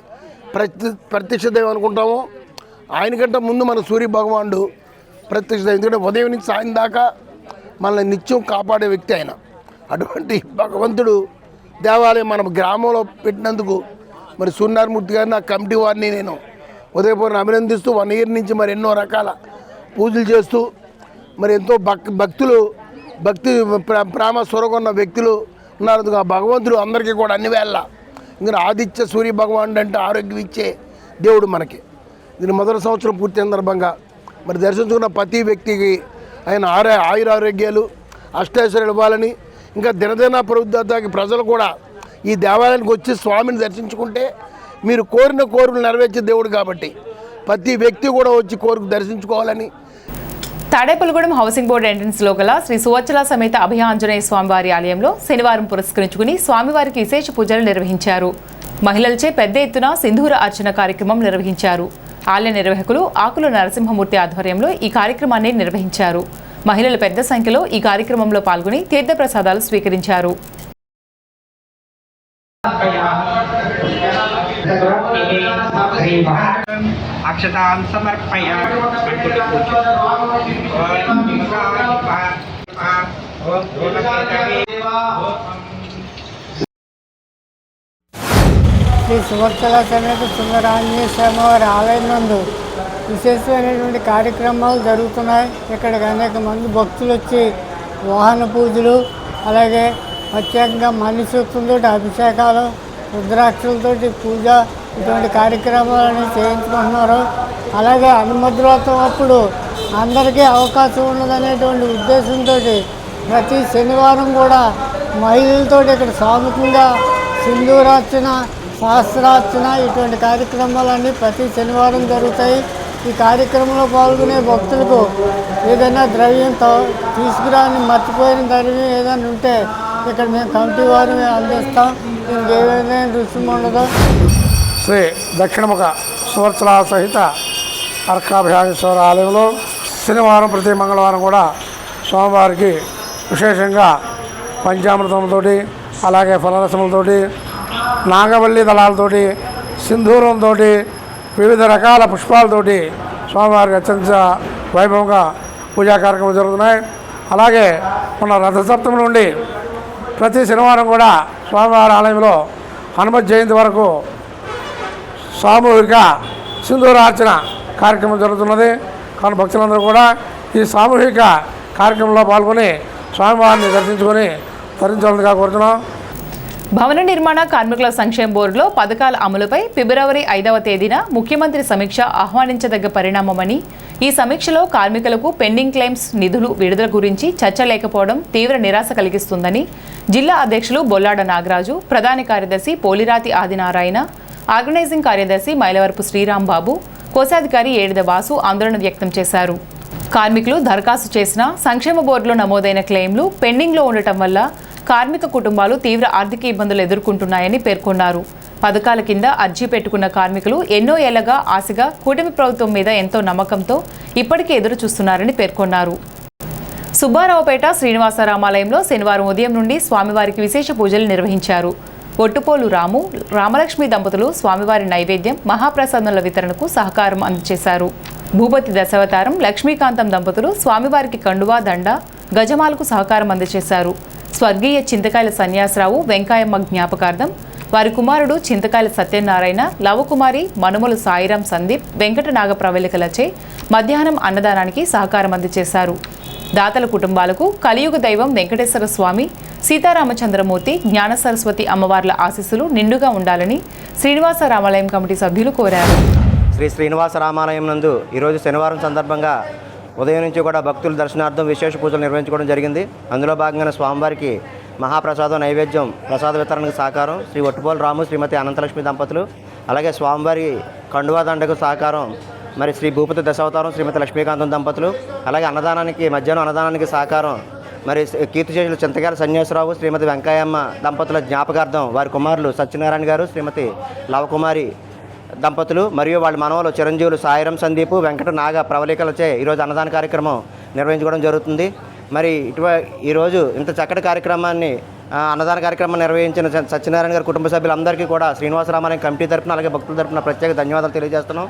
ప్రత్యక్ష దైవం అనుకుంటామో, ఆయనకంటే ముందు మన సూర్య భగవానుడు ప్రత్యక్ష దైవం. ఎందుకంటే ఉదయం నుంచి సాయం దాకా మనల్ని నిత్యం కాపాడే వ్యక్తి ఆయన. అటువంటి భగవంతుడు దేవాలయం మన గ్రామంలో పెట్టినందుకు మరి సూర్యనారాయణమూర్తి గారిని, ఆ కమిటీ వారిని నేను ఉదయపూర్ణ అభినందిస్తూ 1 ఇయర్ నుంచి మరి ఎన్నో రకాల పూజలు చేస్తూ మరి ఎంతో భక్తులు భక్తి ప్రేమ స్వరగొన్న వ్యక్తులు ఉన్నారు. ఆ భగవంతుడు అందరికీ కూడా అన్ని వేళ ఇంకా ఆదిత్య సూర్య భగవానుడు అంటే ఆరోగ్యం ఇచ్చే దేవుడు మనకి. దీని మొదటి సంవత్సరం పూర్తి సందర్భంగా మరి దర్శించుకున్న ప్రతి వ్యక్తికి ఆయన ఆయురారోగ్యాలు అష్టైశ్వర్యాలు ఇవ్వాలని, ఇంకా దినదిన ప్రవృద్ధాకి ప్రజలు కూడా ఈ దేవాలయానికి వచ్చి స్వామిని దర్శించుకుంటే మీరు కోరిన కోరికలు నెరవేర్చే దేవుడు కాబట్టి ప్రతి వ్యక్తి కూడా వచ్చి కోరిక దర్శించుకోవాలని. తాడేపల్లిగూడెం హౌసింగ్ బోర్డు ఎంట్రన్స్ లో గల శ్రీ సువచ్చల సమేత అభయ ఆంజనేయ స్వామివారి ఆలయంలో శనివారం పురస్కరించుకుని స్వామివారికి విశేష పూజలు నిర్వహించారు. మహిళలచే పెద్ద ఎత్తున సింధూర అర్చన కార్యక్రమం నిర్వహించారు. ఆలయ నిర్వాహకులు ఆకుల నరసింహమూర్తి ఆధ్వర్యంలో ఈ కార్యక్రమాన్ని నిర్వహించారు. మహిళలు పెద్ద సంఖ్యలో ఈ కార్యక్రమంలో పాల్గొని తీర్థప్రసాదాలు స్వీకరించారు. అక్షతాన్ సమర్పయామి. శ్రీ సువచ్చల సమేత సుందరాంజనేయ స్వామివారి ఆలయం నందు విశేషమైనటువంటి కార్యక్రమాలు జరుగుతున్నాయి. ఇక్కడికి అనేక మంది భక్తులు వచ్చి వాహన పూజలు, అలాగే ప్రత్యేకంగా మణిసూక్తులతో అభిషేకాలు, రుద్రాక్షలతోటి పూజ, ఇటువంటి కార్యక్రమాలను చేయించుకుంటున్నారు. అలాగే హనుమద్రోత్సవం అప్పుడు అందరికీ అవకాశం ఉన్నదనేటువంటి ఉద్దేశంతో ప్రతి శనివారం కూడా మహిళలతో ఇక్కడ సాముఖంగా సింధూరార్చన, సహస్రార్చన, ఇటువంటి కార్యక్రమాలన్నీ ప్రతి శనివారం జరుగుతాయి. ఈ కార్యక్రమంలో పాల్గొనే భక్తులకు ఏదైనా ద్రవ్యం తీసుకురాని మర్చిపోయిన ద్రవ్యం ఏదైనా ఉంటే ఇక్కడ మేము కమిటీ వారు అందిస్తాం. దీనికి ఏదైనా రుచి ఉండదు. శ్రీ దక్షిణముఖ సువత్సల సహిత అర్కాభ్యాంజనేశ్వర ఆలయంలో శనివారం ప్రతి మంగళవారం కూడా స్వామివారికి విశేషంగా పంచామృతంతో, అలాగే ఫలరసములతోటి, నాగవల్లి దళాలతోటి, సింధూరంతో, వివిధ రకాల పుష్పాలతోటి స్వామివారికి అత్యంత వైభవంగా పూజా కార్యక్రమాలు జరుగుతున్నాయి. అలాగే మన రథసప్తమి నుండి ప్రతి శనివారం కూడా స్వామివారి ఆలయంలో హనుమత్ జయంతి వరకు సామూహిక సింధూరార్చన కార్యక్రమం జరుగుతున్నది. కానీ భక్తులందరూ కూడా ఈ సామూహిక కార్యక్రమంలో పాల్గొని స్వామివారిని దర్శించుకొని తరించాలని కోరుతున్నాం. భవన నిర్మాణ కార్మికుల సంక్షేమ బోర్డులో పథకాల అమలుపై ఫిబ్రవరి 5వ తేదీన ముఖ్యమంత్రి సమీక్ష ఆహ్వానించదగ్గ పరిణామమని, ఈ సమీక్షలో కార్మికులకు పెండింగ్ క్లెయిమ్స్ నిధులు విడుదల గురించి చర్చ లేకపోవడం తీవ్ర నిరాశ కలిగిస్తుందని జిల్లా అధ్యక్షులు బొల్లాడ నాగరాజు, ప్రధాన కార్యదర్శి పోలిరాతి ఆదినారాయణ, ఆర్గనైజింగ్ కార్యదర్శి మైలవరపు శ్రీరాంబాబు, కోశాధికారి ఏడిద వాసు ఆందోళన వ్యక్తం చేశారు. కార్మికులు దరఖాస్తు చేసిన సంక్షేమ బోర్డులో నమోదైన క్లెయిమ్లు పెండింగ్లో ఉండటం వల్ల కార్మిక కుటుంబాలు తీవ్ర ఆర్థిక ఇబ్బందులు ఎదుర్కొంటున్నాయని పేర్కొన్నారు. పథకాల కింద అర్జీ పెట్టుకున్న కార్మికులు ఎన్నో ఏళ్లగా ఆశగా కూటమి ప్రభుత్వం మీద ఎంతో నమ్మకంతో ఇప్పటికీ ఎదురు చూస్తున్నారని పేర్కొన్నారు. సుబ్బారావుపేట శ్రీనివాసరామాలయంలో శనివారం ఉదయం నుండి స్వామివారికి విశేష పూజలు నిర్వహించారు. ఒట్టుపోలు రాము, రామలక్ష్మి దంపతులు స్వామివారి నైవేద్యం, మహాప్రసాదాల వితరణకు సహకారం అందజేశారు. భూపతి దశావతారం, లక్ష్మీకాంతం దంపతులు స్వామివారికి కండువా, దండ, గజమాలకు సహకారం అందజేశారు. స్వర్గీయ చింతకాయల సన్యాసరావు, వెంకాయమ్మ జ్ఞాపకార్థం వారి కుమారుడు చింతకాయల సత్యనారాయణ, లవకుమారి మనుమలు సాయిరాం సందీప్, వెంకట నాగప్రవళికలచే మధ్యాహ్నం అన్నదానానికి సహకారం అందజేశారు. దాతల కుటుంబాలకు కలియుగ దైవం వెంకటేశ్వర స్వామి, సీతారామచంద్రమూర్తి, జ్ఞాన సరస్వతి అమ్మవార్ల ఆశీస్సులు నిండుగా ఉండాలని శ్రీనివాస రామాలయం కమిటీ సభ్యులు కోరారు. శ్రీ శ్రీనివాస రామాలయం నందు ఈరోజు శనివారం సందర్భంగా ఉదయం నుంచి కూడా భక్తుల దర్శనార్థం విశేష పూజలు నిర్వహించుకోవడం జరిగింది. అందులో భాగంగా స్వామివారికి మహాప్రసాదం నైవేద్యం ప్రసాద వితరణకు సహకారం శ్రీ ఒట్టుపోలు రాము, శ్రీమతి అనంతలక్ష్మి దంపతులు, అలాగే స్వామివారి కండువా దండకు సహకారం మరి శ్రీ భూపతి దశావతారం శ్రీమతి లక్ష్మీకాంతం దంపతులు, అలాగే అన్నదానానికి మధ్యాహ్నం అన్నదానానికి సహకారం మరి కీర్తిశేషులు చింతకాయల సన్యాసరావు, శ్రీమతి వెంకయ్యమ్మ దంపతుల జ్ఞాపకార్థం వారి కుమారులు సత్యనారాయణ గారు, శ్రీమతి లవకుమారి దంపతులు మరియు వాళ్ళ మనవలు చిరంజీవులు సాయిరం సందీపు, వెంకట నాగ ప్రవళికలచే ఈరోజు అన్నదాన కార్యక్రమం నిర్వహించుకోవడం జరుగుతుంది. మరి ఈరోజు ఇంత చక్కటి కార్యక్రమాన్ని అన్నదాన కార్యక్రమం నిర్వహించిన సత్యనారాయణ గారి కుటుంబ సభ్యులందరికీ కూడా శ్రీనివాసరామాలయం కమిటీ తరపున అలాగే భక్తుల తరపున ప్రత్యేక ధన్యవాదాలు తెలియజేస్తున్నాం.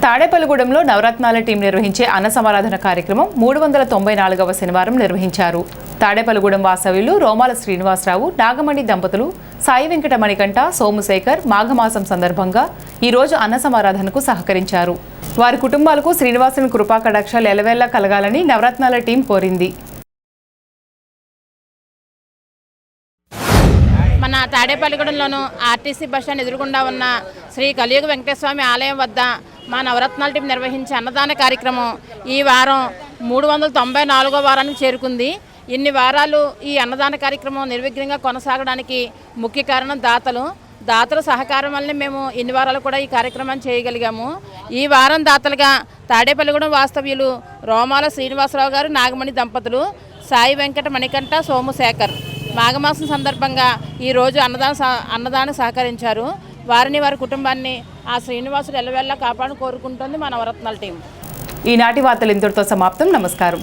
తాడేపల్లిగూడెంలో నవరత్నాల టీం నిర్వహించే అన్న సమారాధన కార్యక్రమం 394వ శనివారం నిర్వహించారు. తాడేపల్లిగూడెం వాసవ్యులు రోమాల శ్రీనివాసరావు, నాగమణి దంపతులు సాయి వెంకట మణికంఠ, సోముశేఖర్ మాఘమాసం సందర్భంగా ఈరోజు అన్న సమారాధనకు సహకరించారు. వారి కుటుంబాలకు శ్రీనివాసుని కృపా కటాక్షాలు ఎలవేళ్లా కలగాలని నవరత్నాల టీం కోరింది. మన తాడేపల్లిగూడెంలోను ఆర్టీసీ బస్టాండ్ ఎదురుగుండా ఉన్న శ్రీ కలియుగ వెంకటేశ్వర స్వామి ఆలయం వద్ద మా నవరత్నాల టీం నిర్వహించే అన్నదాన కార్యక్రమం ఈ వారం 394వ వారానికి చేరుకుంది. ఇన్ని వారాలు ఈ అన్నదాన కార్యక్రమం నిర్విఘ్నంగా కొనసాగడానికి ముఖ్య కారణం దాతల సహకారం వల్లనే మేము ఇన్ని వారాలు కూడా ఈ కార్యక్రమాన్ని చేయగలిగాము. ఈ వారం దాతలుగా తాడేపల్లిగూడెం వాస్తవ్యులు రోమాల శ్రీనివాసరావు గారు, నాగమణి దంపతులు, సాయి వెంకట మణికంఠ, సోమశేఖర్ మాఘమాసం సందర్భంగా ఈరోజు అన్నదానం సహకరించారు. వారిని వారి కుటుంబాన్ని ఆ శ్రీనివాసుడు ఎల్లవెల్లా కాపాడుని కోరుకుంటుంది మా నవరత్నాల టీం. ఈనాటి వార్తలు ఇంతటితో సమాప్తం. నమస్కారం.